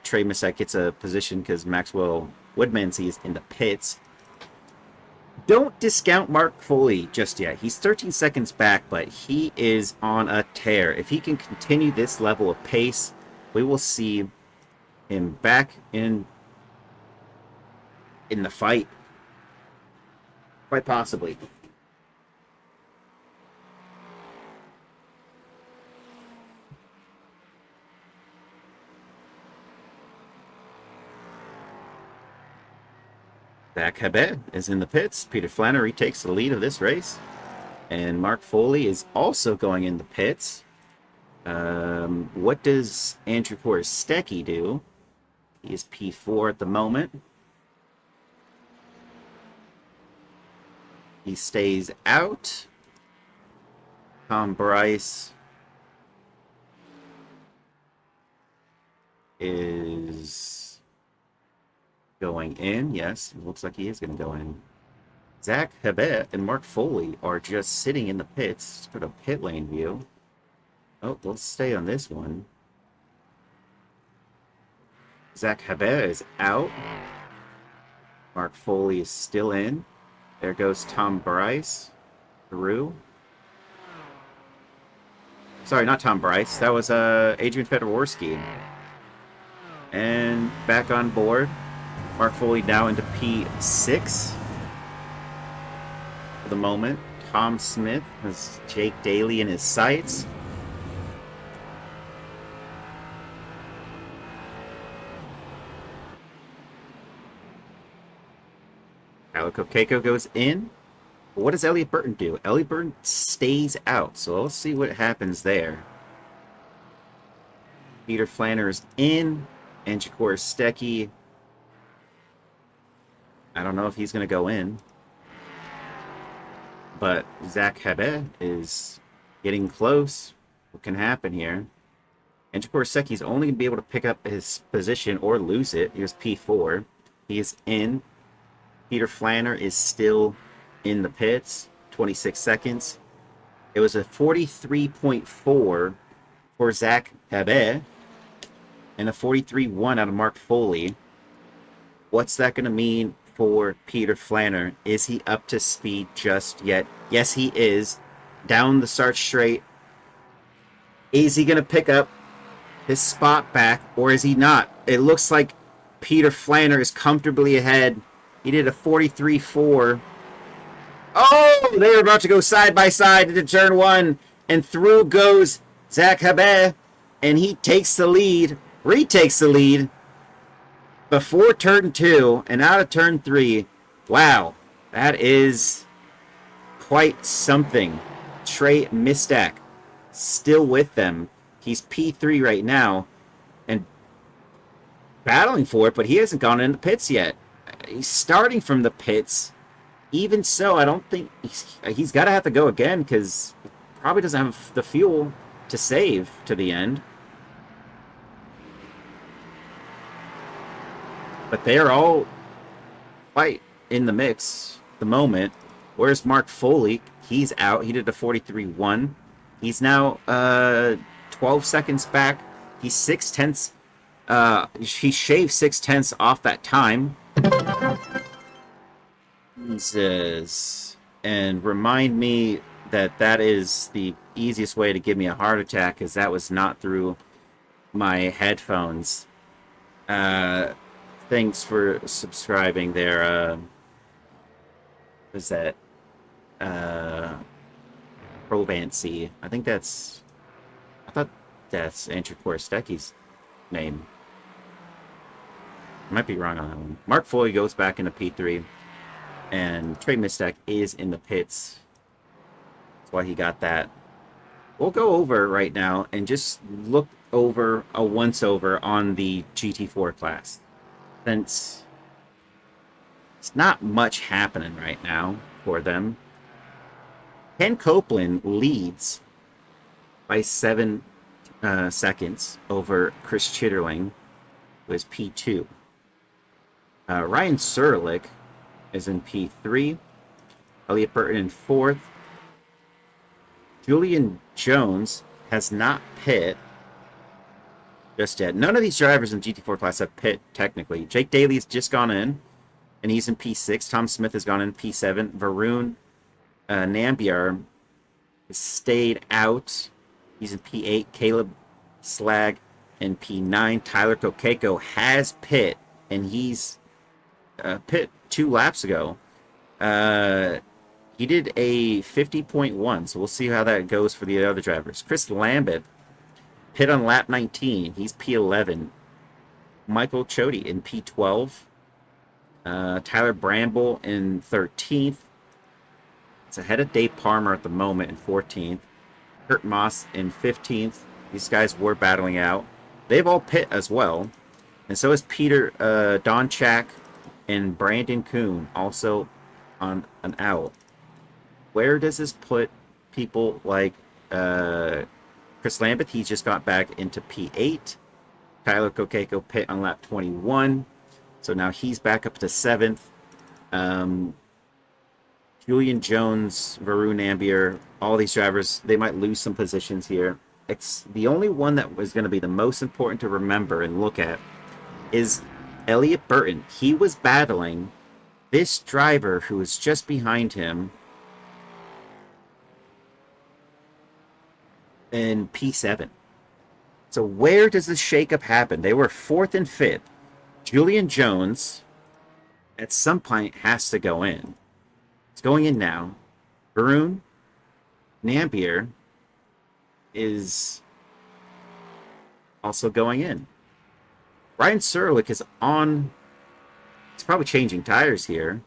Trey Misek gets a position because Maxwell Woodmansey is in the pits. Don't discount Mark Foley just yet. He's 13 seconds back, but he is on a tear. If he can continue this level of pace, we will see him back in the fight. Quite possibly. Zach Hebet is in the pits. Peter Flannery takes the lead of this race. And Mark Foley is also going in the pits. What does Andrew Korostecki do? He is P4 at the moment. He stays out. Tom Bryce is going in. Yes, it looks like he is going to go in. Zach Hebet and Mark Foley are just sitting in the pits. Let's go to pit lane view. Oh, let's stay on this one. Zach Hebet is out. Mark Foley is still in. There goes Tom Bryce through. Sorry, not Tom Bryce. That was Adrian Fedorowski. And back on board. Mark Foley now into P6 for the moment. Tom Smith has Jake Daly in his sights. Calico Keiko goes in. What does Elliot Burton do? Elliot Burton stays out, so let's see what happens there. Peter Flanner is in. And Korostecki, I don't know if he's going to go in. But Zach Hebet is getting close. What can happen here? And Korostecki is only going to be able to pick up his position or lose it. Here's P4. He is in. Peter Flanner is still in the pits. 26 seconds. It was a 43.4 for Zach Hebet. And a 43.1 out of Mark Foley. What's that going to mean for Peter Flanner? Is he up to speed just yet? Yes, he is. Down the start straight. Is he going to pick up his spot back, or is he not? it looks like Peter Flanner is comfortably ahead. He did a 43.4. Oh, they were about to go side by side into turn one, and through goes Zach Habe, and he takes the lead, retakes the lead before turn two and out of turn three. Wow, that is quite something. Trey Mistak still with them. He's P3 right now and battling for it, but he hasn't gone in the pits yet. He's starting from the pits. Even so, I don't think he's got to have to go again because he probably doesn't have the fuel to save to the end. But they are all quite in the mix at the moment. Where's Mark Foley? He's out. He did a 43.1. He's now 12 seconds back. He's 6/10. He shaved 6/10 off that time. Jesus. And remind me that that is the easiest way to give me a heart attack, because that was not through my headphones. Thanks for subscribing there. What is that? Provancy. I thought that's Andrew Korostecki's name. I might be wrong on that one. Mark Foley goes back into P3, and Trey Mistak is in the pits. That's why he got that. We'll go over right now and just look over a once-over on the GT4 class, since it's not much happening right now for them. Ken Copeland leads by 7 seconds over Chris Chitterling, who is P2. Ryan Serlich is in P3. Elliot Burton in 4th. Julian Jones has not pit just yet. None of these drivers in the GT4 class have pit technically. Jake Daly's just gone in, and he's in P6. Tom Smith has gone in P7. Varun Nambiar has stayed out. He's in P8. Caleb Slag in P9. Tyler Kokeko has pit, and he's pit 2 laps ago. He did a 50.1, so we'll see how that goes for the other drivers. Chris Lambert pit on lap 19. He's P11. Michael Chody in P12. Tyler Bramble in 13th. It's ahead of Dave Palmer at the moment in 14th. Kurt Moss in 15th. These guys were battling out. They've all pit as well. And so is Peter Donchak and Brandon Kuhn also on an out. Where does this put people like Chris Lambert? He just got back into P8. Tyler Kokeko pit on lap 21. So now he's back up to 7th. Julian Jones, Varun Nambiar, all these drivers, they might lose some positions here. The only one that was going to be the most important to remember and look at is Elliot Burton. He was battling this driver who was just behind him in P7. So where does this shakeup happen? They were 4th and 5th. Julian Jones, at some point, has to go in. It's going in now. Varun Nambiar is also going in. Ryan Serlich is on. He's probably changing tires here.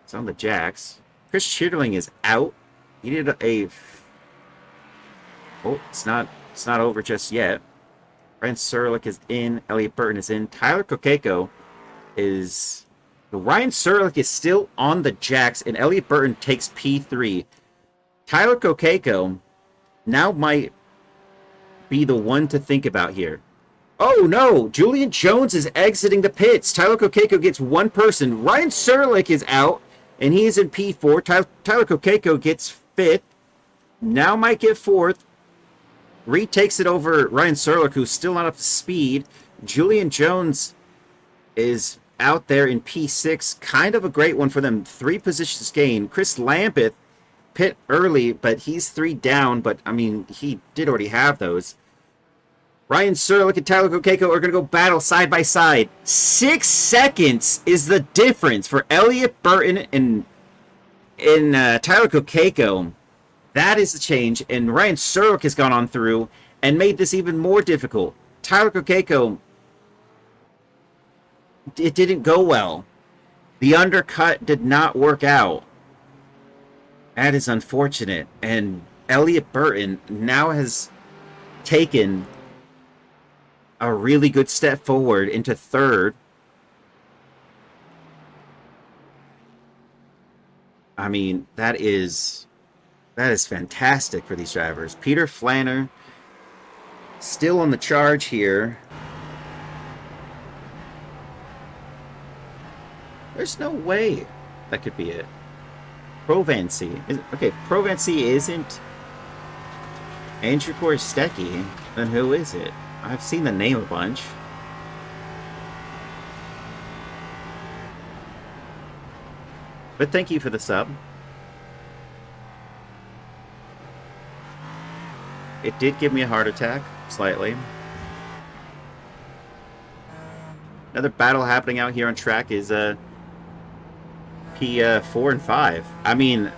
It's on the jacks. Chris Chitterling is out. He did a. Oh, it's not over just yet. Ryan Serlich is in. Elliot Burton is in. Tyler Kokeko is. Ryan Serlich is still on the jacks, and Elliot Burton takes P3. Tyler Kokeko now might be the one to think about here. Oh no! Julian Jones is exiting the pits. Tyler Kokeko gets one person. Ryan Serlich is out, and he is in P4. Tyler Kokeko gets 5th. Now might get 4th. Retakes it over Ryan Serlich, who's still not up to speed. Julian Jones is out there in P6. Kind of a great one for them. 3 positions gained. Chris Lambert pit early, but he's 3 down. But, I mean, he did already have those. Ryan Serlich and Tyler Kokeko are going to go battle side by side. 6 seconds is the difference for Elliott Burton and Tyler Kokeko. That is the change, and Ryan Serlich has gone on through and made this even more difficult. Tyler Kokeko, it didn't go well. The undercut did not work out. That is unfortunate. And Elliott Burton now has taken a really good step forward into third. I mean, that is fantastic for these drivers. Peter Flanner still on the charge here. There's no way that could be it. Provancy. Okay, Provancy isn't Andrew Korstecki. Then who is it? I've seen the name a bunch. But thank you for the sub. It did give me a heart attack, slightly. Another battle happening out here on track is P4 and 5. I mean,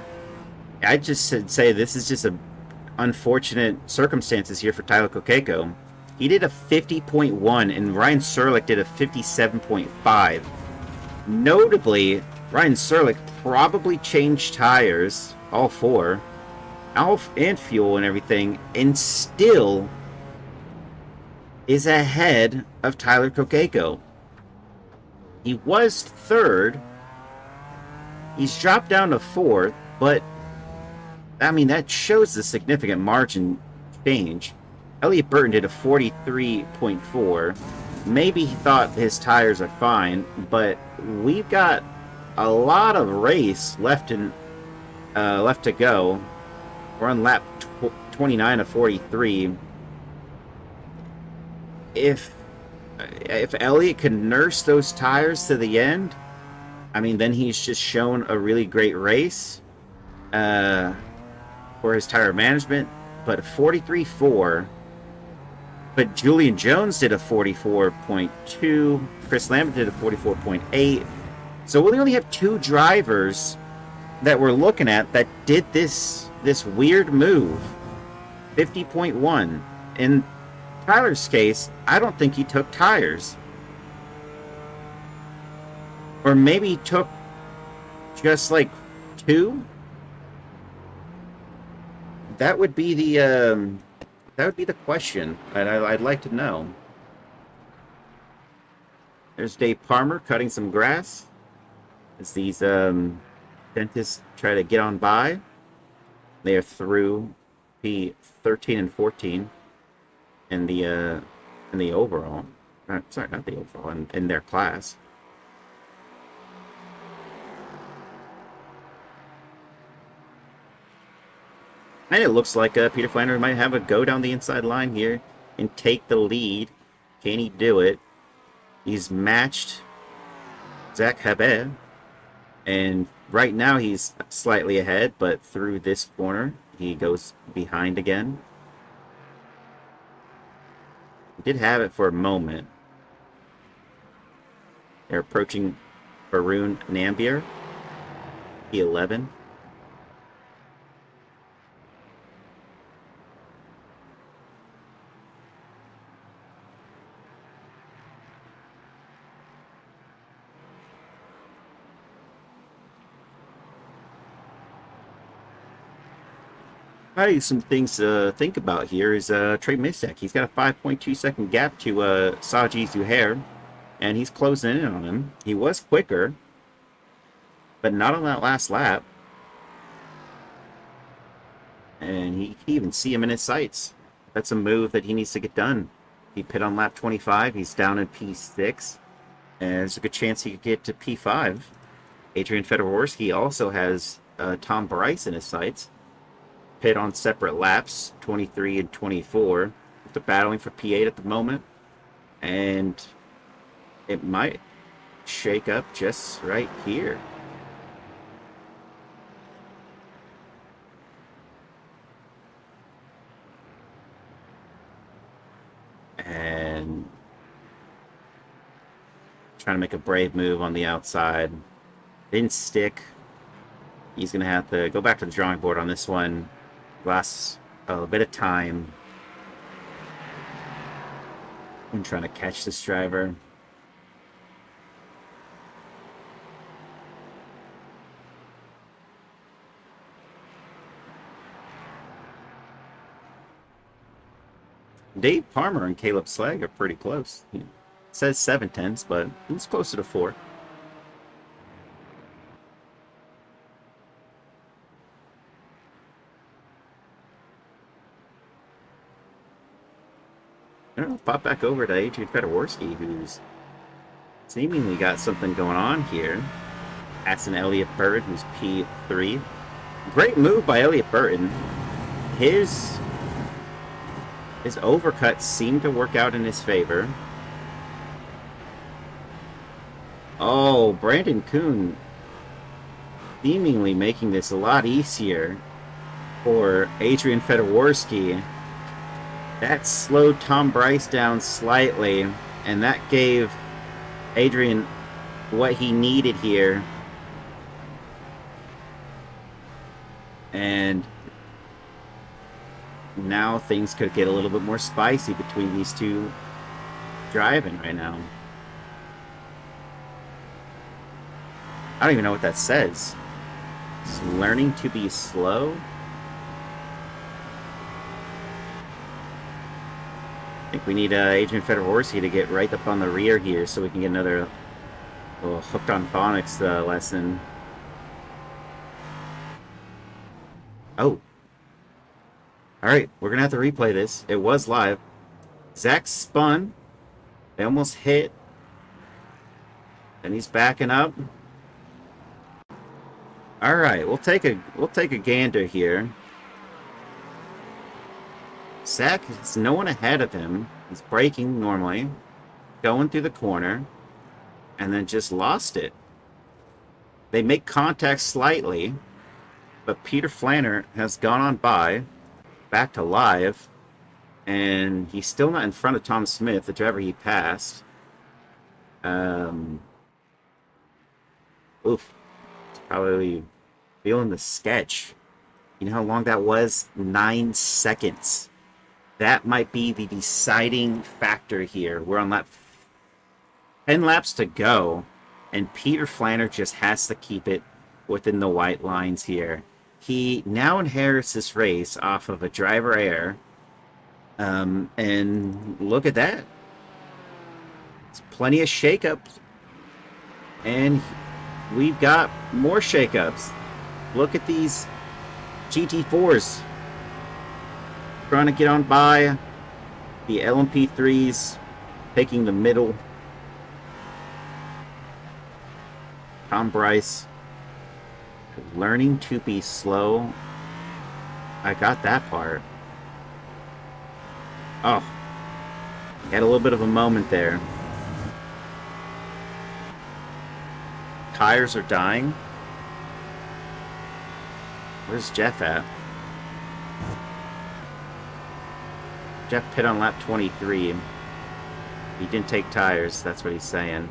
I just say this is just a unfortunate circumstances here for Tyler Kokeko. He did a 50.1 and Ryan Serlich did a 57.5. Notably, Ryan Serlich probably changed tires, all four, and fuel and everything, and still is ahead of Tyler Kokeko. He was third. He's dropped down to fourth, but I mean, that shows the significant margin change. Elliott Burton did a 43.4. Maybe he thought his tires are fine, but we've got a lot of race left to go. We're on lap 29 of 43. If Elliott can nurse those tires to the end, I mean, then he's just shown a really great race for his tire management. But 43.4. But Julian Jones did a 44.2. Chris Lambert did a 44.8. So we only have two drivers that we're looking at that did this weird move. 50.1. In Tyler's case, I don't think he took tires. Or maybe he took just like two. That would be the question. I'd like to know. There's Dave Palmer cutting some grass as these dentists try to get on by. They are through P13 and 14 in the overall. Sorry, not the overall. In their class. And it looks like Peter Flannery might have a go down the inside line here and take the lead. Can he do it? He's matched Zach Habet. And right now he's slightly ahead, but through this corner, he goes behind again. He did have it for a moment. They're approaching Varun Nambiar, P11. Some things to think about here is Trey Misek. He's got a 5.2 second gap to Saji Zuhair, and he's closing in on him. He was quicker, but not on that last lap. And he can even see him in his sights. That's a move that he needs to get done. He pit on lap 25. He's down in P6, and there's a good chance he could get to P5. Adrian Fedorovsky also has Tom Bryce in his sights. Pit on separate laps, 23 and 24. They're battling for P8 at the moment. And it might shake up just right here. and trying to make a brave move on the outside. Didn't stick. He's going to have to go back to the drawing board on this one. Last a bit of time. I'm trying to catch this driver. Dave Palmer and Caleb Slag are pretty close. It says 7/10, but it's closer to 4. I don't know, pop back over to Adrian Fedorowski, who's seemingly got something going on here. That's an Elliott Burton, who's P3. Great move by Elliott Burton. His overcuts seem to work out in his favor. Oh, Brandon Kuhn seemingly making this a lot easier for Adrian Fedorowski. That slowed Tom Bryce down slightly, and that gave Adrian what he needed here. And now things could get a little bit more spicy between these two driving right now. I don't even know what that says. It's learning to be slow. I think we need Adrian Fedorowski to get right up on the rear here so we can get another little hooked on phonics lesson. Oh. Alright, we're going to have to replay this. It was live. Zach spun. They almost hit. And he's backing up. Alright, we'll take a gander here. Zach has no one ahead of him. He's braking normally. Going through the corner. And then just lost it. They make contact slightly. But Peter Flanner has gone on by. Back to live. And he's still not in front of Tom Smith, the driver he passed. Oof. It's probably feeling the sketch. You know how long that was? 9 seconds. That might be the deciding factor here. We're on lap 10 laps to go, and Peter Flanner just has to keep it within the white lines here. He now inherits this race off of a driver error, and look at that. It's plenty of shakeups, and we've got more shakeups. Look at these GT4s trying to get on by. The LMP3s taking the middle. Tom Bryce learning to be slow. I got that part. Oh, had a little bit of a moment there. Tires are dying. Where's Jeff at? Jeff pit on lap 23. He didn't take tires, that's what he's saying.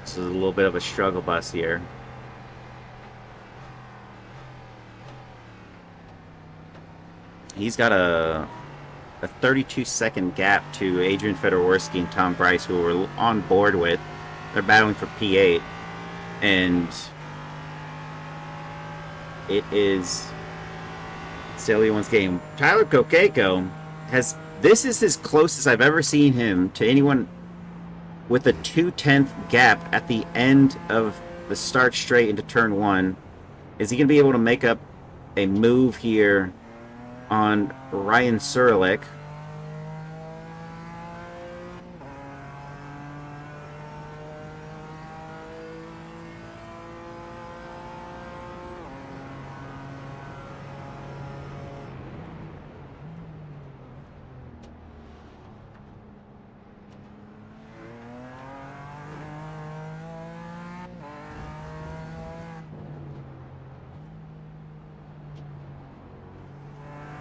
This is a little bit of a struggle bus here. He's got a 32-second gap to Adrian Fedorowski and Tom Bryce, who we're on board with. They're battling for P8. And it is still anyone's game. Tyler Kokeko this is as close as I've ever seen him to anyone with a 2/10 gap at the end of the start straight into turn 1. Is he going to be able to make up a move here on Ryan Surlick?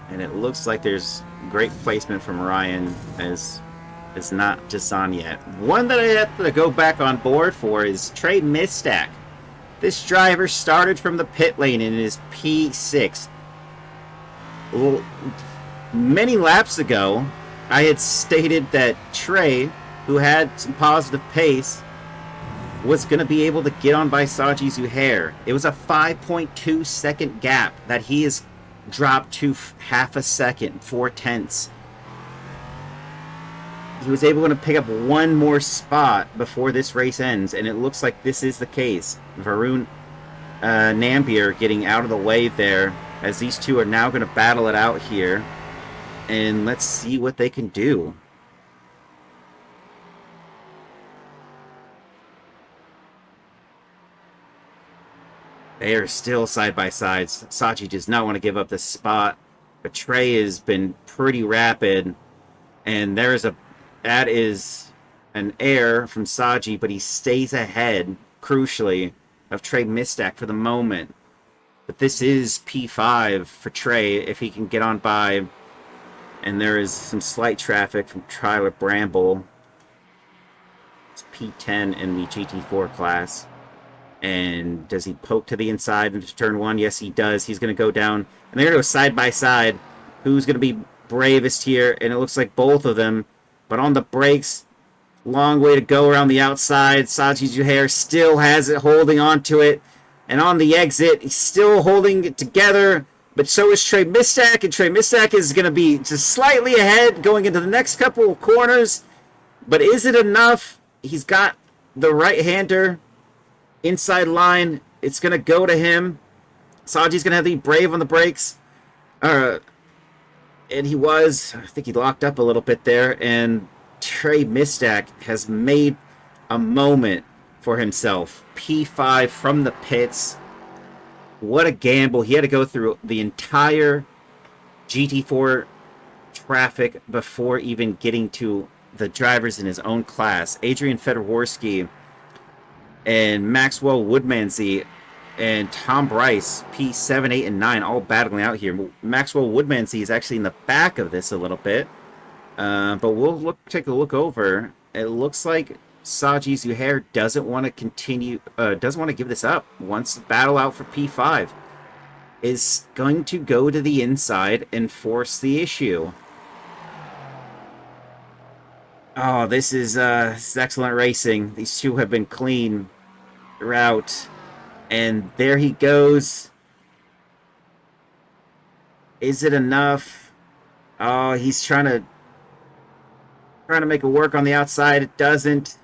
And it looks like there's great placement from Ryan as is not just on yet. One that I have to go back on board for is Trey Mistack. This driver started from the pit lane in his P6. Well, many laps ago, I had stated that Trey, who had some positive pace, was going to be able to get on by Saji Zuhair. It was a 5.2 second gap that he has dropped to half a second, 4/10. He was able to pick up one more spot before this race ends, and it looks like this is the case. Varun Nambier getting out of the way there, as these two are now going to battle it out here. And let's see what they can do. They are still side by side. Sachi does not want to give up the spot, but Trey has been pretty rapid, and that is an error from Saji, but he stays ahead, crucially, of Trey Mistack for the moment. But this is P5 for Trey if he can get on by. And there is some slight traffic from Tyler Bramble. It's P10 in the GT4 class. And does he poke to the inside into turn one? Yes, he does. He's going to go down. And they're going to go side by side. Who's going to be bravest here? And it looks like both of them. But on the brakes, long way to go around the outside. Saji Zuhair still has it, holding on to it. And on the exit, he's still holding it together. But so is Trey Mistack, and Trey Mistack is going to be just slightly ahead going into the next couple of corners. But is it enough? He's got the right-hander inside line. It's going to go to him. Saji's going to have to be brave on the brakes. And he was. I think he locked up a little bit there. And Trey Mistack has made a moment for himself. P5 from the pits. What a gamble. He had to go through the entire GT4 traffic before even getting to the drivers in his own class. Adrian Fedorowski and Maxwell Woodmansey and Tom Bryce, P7, 8, and 9, all battling out here. Maxwell Woodmansey is actually in the back of this a little bit. But we'll take a look over. It looks like Saji Zuhair doesn't want to continue, doesn't want to give this up. Wants to battle out for P5. Is going to go to the inside and force the issue. Oh, this is excellent racing. These two have been clean throughout. And there he goes. Is it enough? Oh, he's trying to make it work on the outside. It doesn't.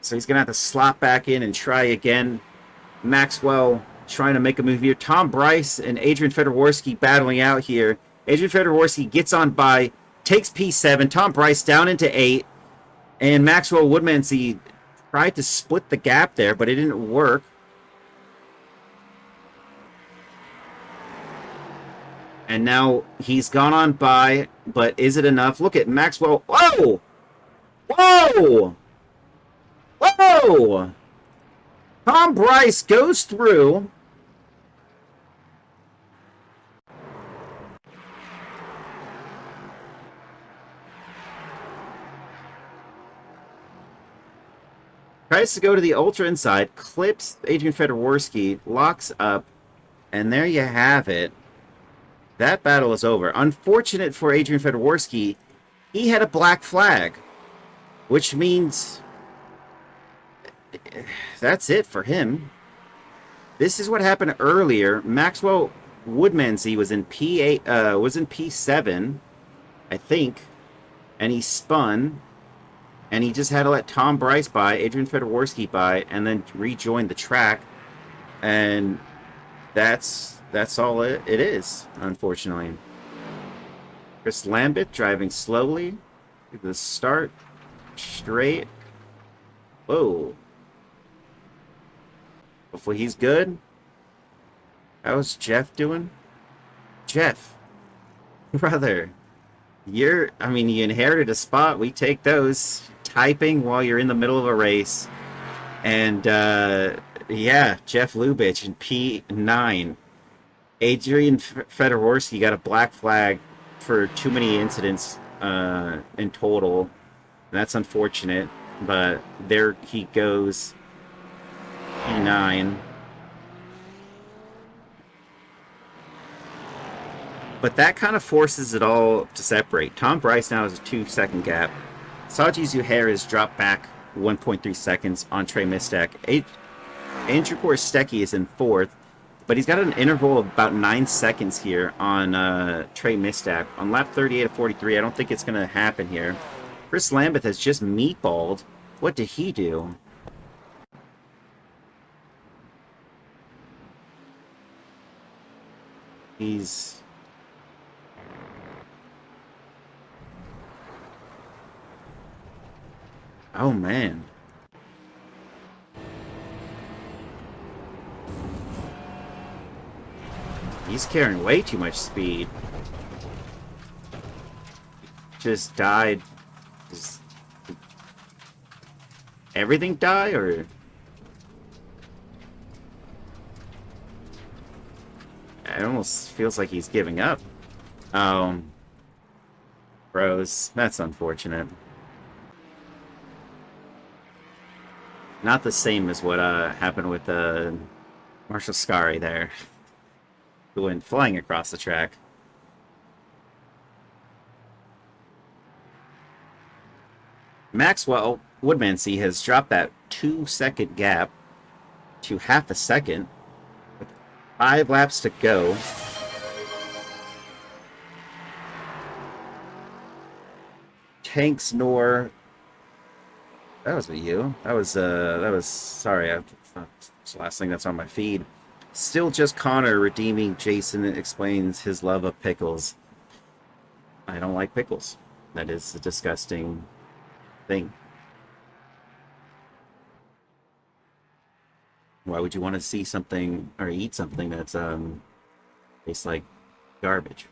So he's going to have to slot back in and try again. Maxwell trying to make a move here. Tom Bryce and Adrian Fedorowski battling out here. Adrian Fedorowski gets on by, takes P7. Tom Bryce down into 8. And Maxwell Woodmansey tried to split the gap there, but it didn't work. And now he's gone on by, but is it enough? Look at Maxwell. Whoa! Whoa! Whoa! Tom Bryce goes through. Tries to go to the ultra inside, clips Adrian Fedorowski, locks up, and there you have it. That battle is over. Unfortunate for Adrian Fedorowski, he had a black flag, which means that's it for him. This is what happened earlier. Maxwell Woodmansey was in P8, was in P7, I think, and he spun, and he just had to let Tom Bryce by, Adrian Fedorowski by, and then rejoin the track, and that's all it is, unfortunately. Chris Lambert driving slowly to the start, straight. Whoa. Hopefully he's good. How's Jeff doing? Jeff, brother, you inherited a spot. We take those. Typing while you're in the middle of a race. And, yeah, Jeff Lubitch in P9. Adrian Fedorowski got a black flag for too many incidents in total. That's unfortunate, but there he goes, P9. But that kind of forces it all to separate. Tom Bryce now has a 2-second gap. Saji Zuhair has dropped back 1.3 seconds on Trey Mistak. Andrew Korostecki is in fourth, but he's got an interval of about 9 seconds here on Trey Mistak. On lap 38 of 43, I don't think it's going to happen here. Chris Lambeth has just meatballed. What did he do? He's... Oh, man. He's carrying way too much speed. Just died. Does everything die, or... It almost feels like he's giving up. Bros, that's unfortunate. Not the same as what happened with Marshall Scari there, who went flying across the track. Maxwell Woodmansey has dropped that 2-second gap to half a second, with 5 laps to go. Tanks Nor. That was you. That was sorry. That's the last thing that's on my feed. Still just Connor redeeming Jason explains his love of pickles. I don't like pickles. That is a disgusting thing. Why would you want to see something or eat something that's tastes like garbage?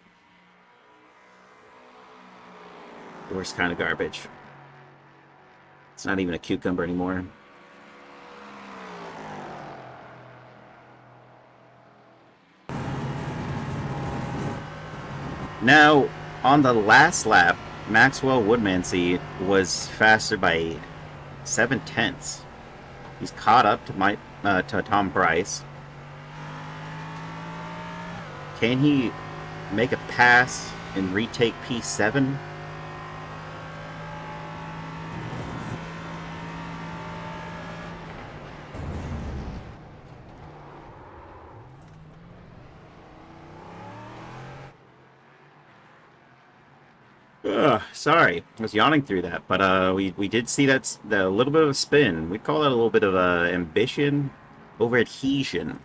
The worst kind of garbage. It's not even a cucumber anymore. Now, on the last lap, Maxwell Woodmansey was faster by 7/10. He's caught up to Tom Bryce. Can he make a pass and retake P7? Sorry, I was yawning through that, but we did see that a little bit of a spin. We call that a little bit of ambition over adhesion.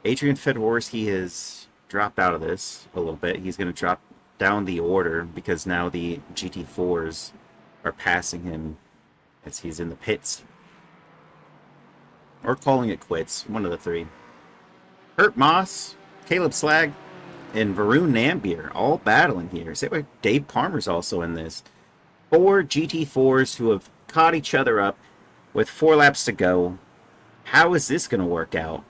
Adrian Fedorski has dropped out of this a little bit. He's going to drop down the order because now the GT4s are passing him as he's in the pits. Or calling it quits, one of the three. Kurt Moss, Caleb Slag, and Varun Nambier all battling here. Same way Dave Palmer's also in this. 4 GT4s who have caught each other up with 4 laps to go. How is this going to work out?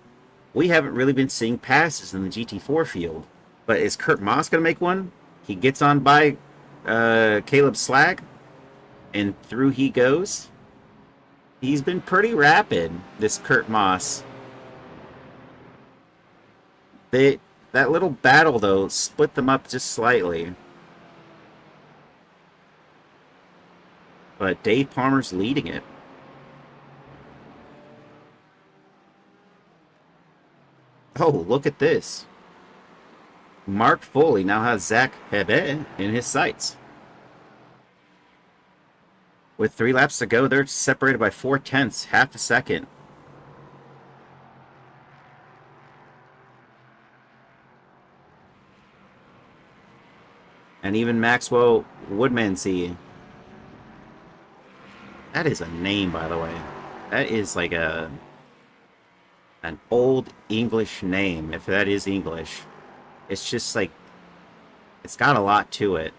We haven't really been seeing passes in the GT4 field. But is Kurt Moss going to make one? He gets on by Caleb Slag, and through he goes. He's been pretty rapid, this Kurt Moss. That little battle, though, split them up just slightly. But Dave Palmer's leading it. Oh, look at this. Mark Foley now has Zach Hebe in his sights. With 3 laps to go, they're separated by 4/10, half a second. And even Maxwell Woodmansey. That is a name, by the way. That is like an old English name, if that is English. It's just like, it's got a lot to it.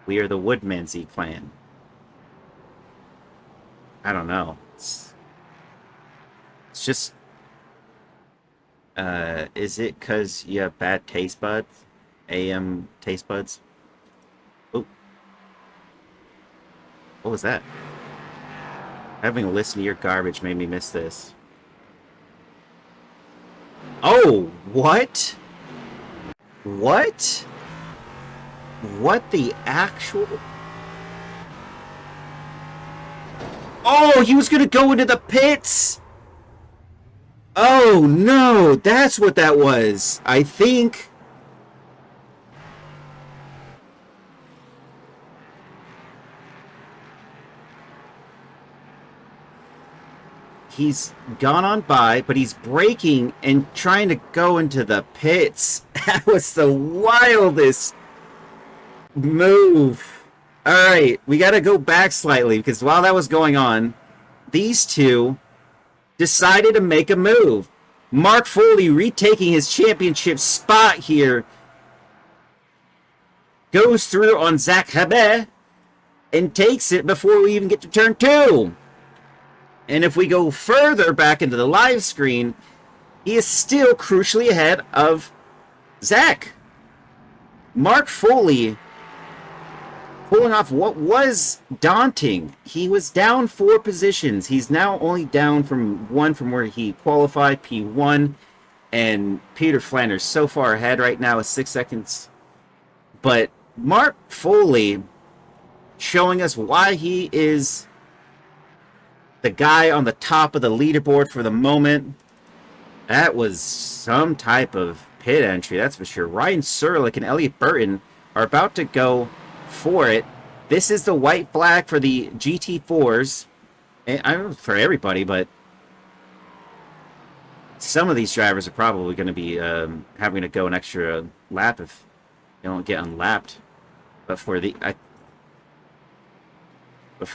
We are the Woodmansey clan. I don't know. It's just Is it because you have bad taste buds? AM taste buds? Oh, what was that? Having to listen to your garbage made me miss this. Oh, what? What? What the actual... Oh, he was gonna go into the pits! Oh, no, that's what that was. I think... He's gone on by, but he's braking and trying to go into the pits. That was the wildest move. All right, we got to go back slightly because while that was going on, these two decided to make a move. Mark Foley retaking his championship spot here. Goes through on Zach Habe and takes it before we even get to turn 2. And if we go further back into the live screen, he is still crucially ahead of Zach. Mark Foley pulling off what was daunting. He was down 4 positions. He's now only down from 1 from where he qualified, P1. And Peter Flanders so far ahead right now is 6 seconds. But Mark Foley showing us why he is the guy on the top of the leaderboard for the moment. That was some type of pit entry, that's for sure. Ryan Serlich and Elliot Burton are about to go for it. This is the white flag for the GT4s. And I don't know for everybody, but some of these drivers are probably going to be having to go an extra lap if they don't get unlapped. But for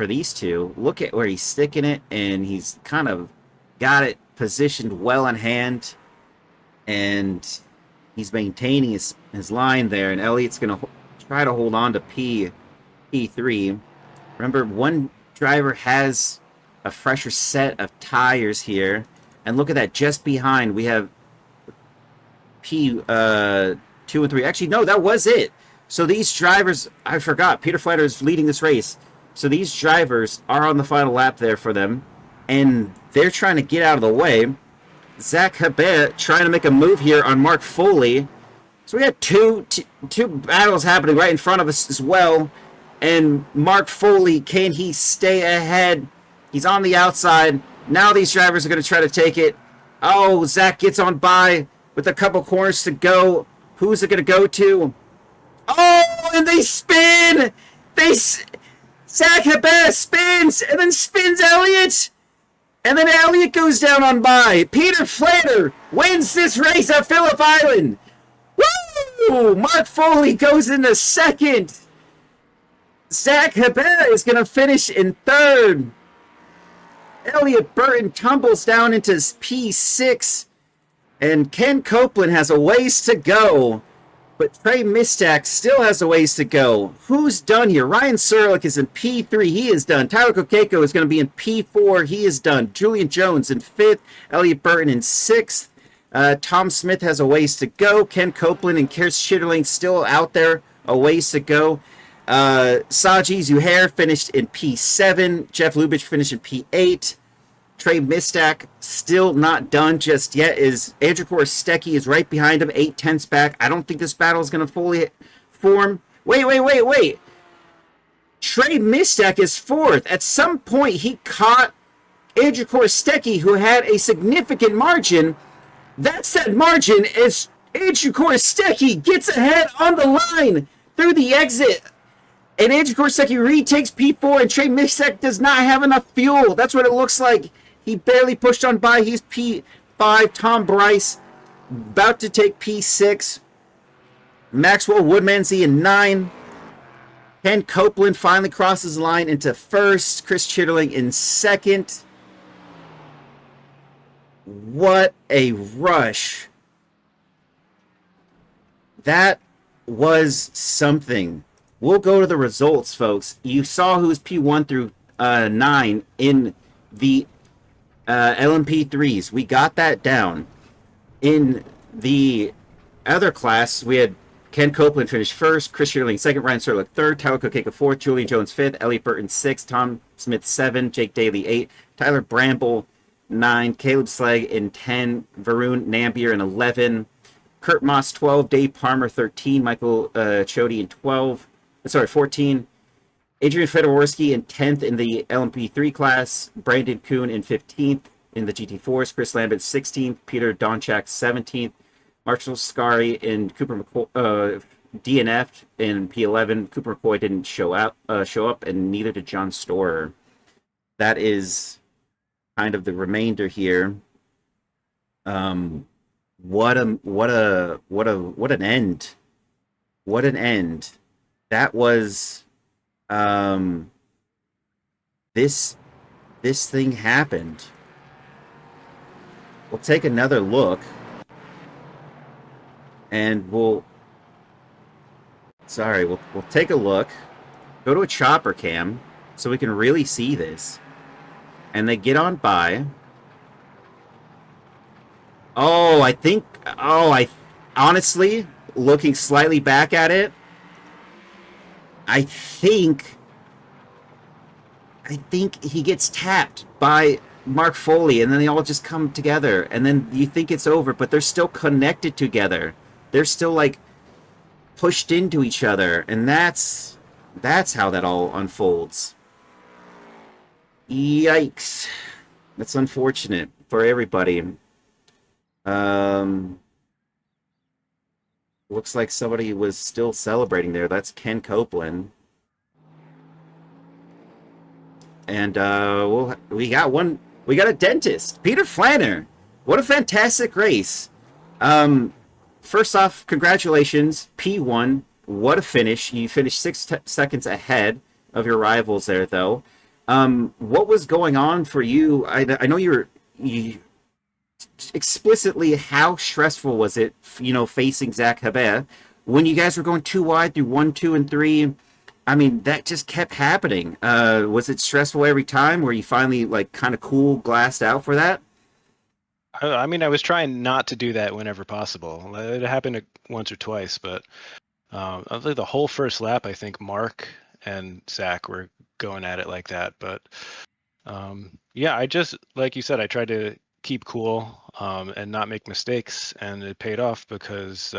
these two, look at where he's sticking it, and he's kind of got it positioned well in hand, and he's maintaining his line there, and Elliot's going to try to hold on to P3. Remember, one driver has a fresher set of tires here, and look at that, just behind, we have P2 and 3. Actually, no, that was it. So these drivers, I forgot, Peter Flanders leading this race. So these drivers are on the final lap there for them, and they're trying to get out of the way. Zach Habe trying to make a move here on Mark Foley. So we got two battles happening right in front of us as well. And Mark Foley, can he stay ahead? He's on the outside. Now these drivers are going to try to take it. Oh, Zach gets on by with a couple corners to go. Who's it going to go to? Oh, and they spin! Zach Habe spins, and then spins Elliott. And then Elliott goes down on by. Peter Flander wins this race at Phillip Island. Woo! Mark Foley goes into second. Zach Habe is going to finish in third. Elliott Burton tumbles down into P6. And Ken Copeland has a ways to go. But Trey Mistack still has a ways to go. Who's done here? Ryan Serlich is in P3. He is done. Tyler Kokeko is going to be in P4. He is done. Julian Jones in 5th. Elliot Burton in 6th. Tom Smith has a ways to go. Ken Copeland and Keir Schitterling still out there. A ways to go. Saji Zuhair finished in P7. Jeff Lubitsch finished in P8. Trey Mistack still not done just yet. Andrew Korostecki is right behind him, 8/10 back. I don't think this battle is going to fully form. Wait. Trey Mistack is 4th. At some point, he caught Andrew Korostecki, who had a significant margin. That said margin is Andrew Korostecki gets ahead on the line through the exit. And Andrew Korostecki retakes P4, and Trey Mistack does not have enough fuel. That's what it looks like. He barely pushed on by. He's P5. Tom Bryce about to take P6. Maxwell Woodmansey in 9. Ken Copeland finally crosses the line into 1st. Chris Chitterling in 2nd. What a rush. That was something. We'll go to the results, folks. You saw who's P1 through 9 in the LMP3s. We got that down. In the other class, we had Ken Copeland finish first, Chris Yearling second, Ryan Serlich third, Tyler Kokeka fourth, Julian Jones fifth, Elliot Burton sixth, Tom Smith seven, Jake Daly eight, Tyler Bramble nine, Caleb Slag in 10, Varun Nambier in 11, Kurt Moss 12, Dave Palmer 13, Michael Chody in 12, sorry, 14, Adrian Fedorowski in 10th in the LMP3 class, Brandon Kuhn in 15th in the GT4s, Chris Lambert 16th, Peter Donchak 17th, Marshall Scary and Cooper McCoy, DNF in P11. Cooper McCoy didn't show up, and neither did John Storer. That is kind of the remainder here. What an end! What an end! That was this thing happened. We'll take another look, and we'll take a look. Go to a chopper cam so we can really see this. And they get on by. I honestly, looking slightly back at it, I think he gets tapped by Mark Foley, and then they all just come together, and then you think it's over, but they're still connected together. They're still like pushed into each other, and that's how that all unfolds. Yikes. That's unfortunate for everybody. Looks like somebody was still celebrating there. That's Ken Copeland. And we got a dentist, Peter Flanner. What a fantastic race. First off, congratulations, P1. What a finish. You finished 6 seconds ahead of your rivals there, though. What was going on for you? I know you explicitly, how stressful was it, facing Zach Hebert when you guys were going too wide through 1, 2, and 3? I mean, that just kept happening. Was it stressful every time? Were you finally kind of cool, glassed out for that? I mean, I was trying not to do that whenever possible. It happened once or twice, but the whole first lap, I think Mark and Zach were going at it like that. But yeah, I just, like you said, I tried to keep cool and not make mistakes, and it paid off because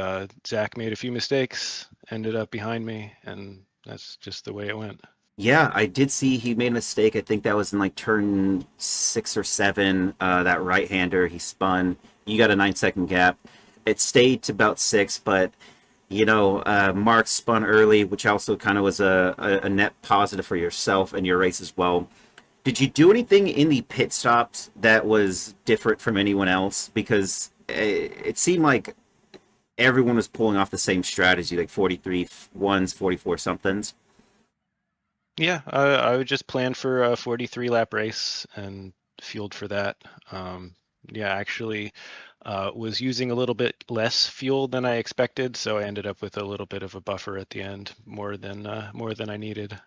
Zach made a few mistakes, ended up behind me, and that's just the way it went. Yeah, I did see he made a mistake. I think that was in turn 6 or 7. That right-hander, he spun. You got a 9-second gap. It stayed to about 6, but Mark spun early, which also kind of was a net positive for yourself and your race as well. Did you do anything in the pit stops that was different from anyone else? Because it seemed like everyone was pulling off the same strategy, like 43 ones, 44 somethings. Yeah, I would just plan for a 43 lap race and fueled for that. Yeah, actually was using a little bit less fuel than I expected, so I ended up with a little bit of a buffer at the end, more than I needed.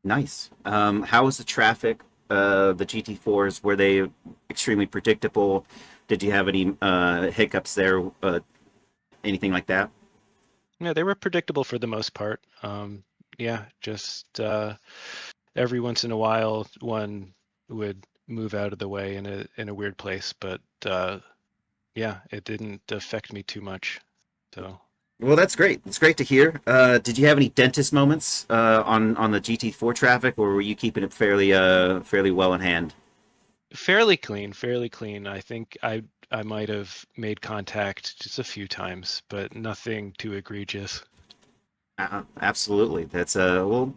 Nice. How was the traffic? The GT4s, were they extremely predictable? Did you have any hiccups there? Anything like that? Yeah, they were predictable for the most part. Yeah, just every once in a while, one would move out of the way in a weird place, but yeah, it didn't affect me too much. So. Well, that's great. It's great to hear. Did you have any dentist moments on the GT4 traffic, or were you keeping it fairly well in hand? Fairly clean, fairly clean. I think I might have made contact just a few times, but nothing too egregious. Absolutely. That's well,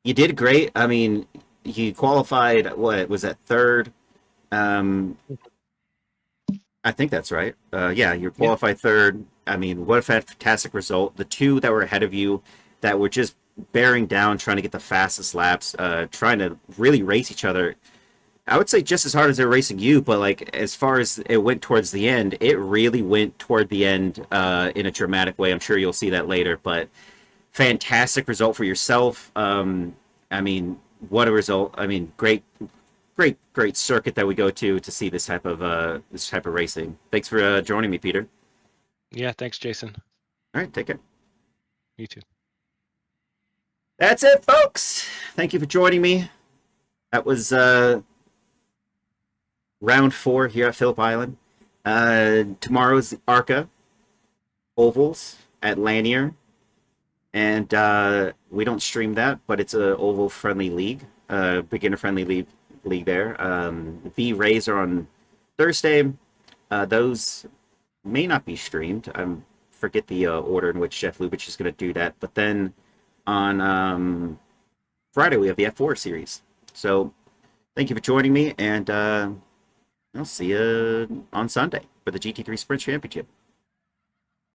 you did great. I mean, you qualified. What was that, third? I think that's right. Yeah, you Yeah. qualified third. I mean, what a fantastic result. The two that were ahead of you that were just bearing down, trying to get the fastest laps, trying to really race each other. I would say just as hard as they're racing you, but as far as it went towards the end, it really went toward the end in a dramatic way. I'm sure you'll see that later, but fantastic result for yourself. I mean, what a result. I mean, great great circuit that we go to see this type of racing. Thanks for joining me, Peter. Yeah, thanks, Jason. All right, take care. You too. That's it, folks. Thank you for joining me. That was round 4 here at Phillip Island. Tomorrow's ARCA ovals at Lanier, and we don't stream that, but it's a oval friendly league, beginner friendly league there. V Rays are on Thursday. Those may not be streamed. I forget the order in which Jeff Lubitsch is going to do that. But then on Friday we have the F4 series. So thank you for joining me, and I'll see you on Sunday for the GT3 Sprint Championship.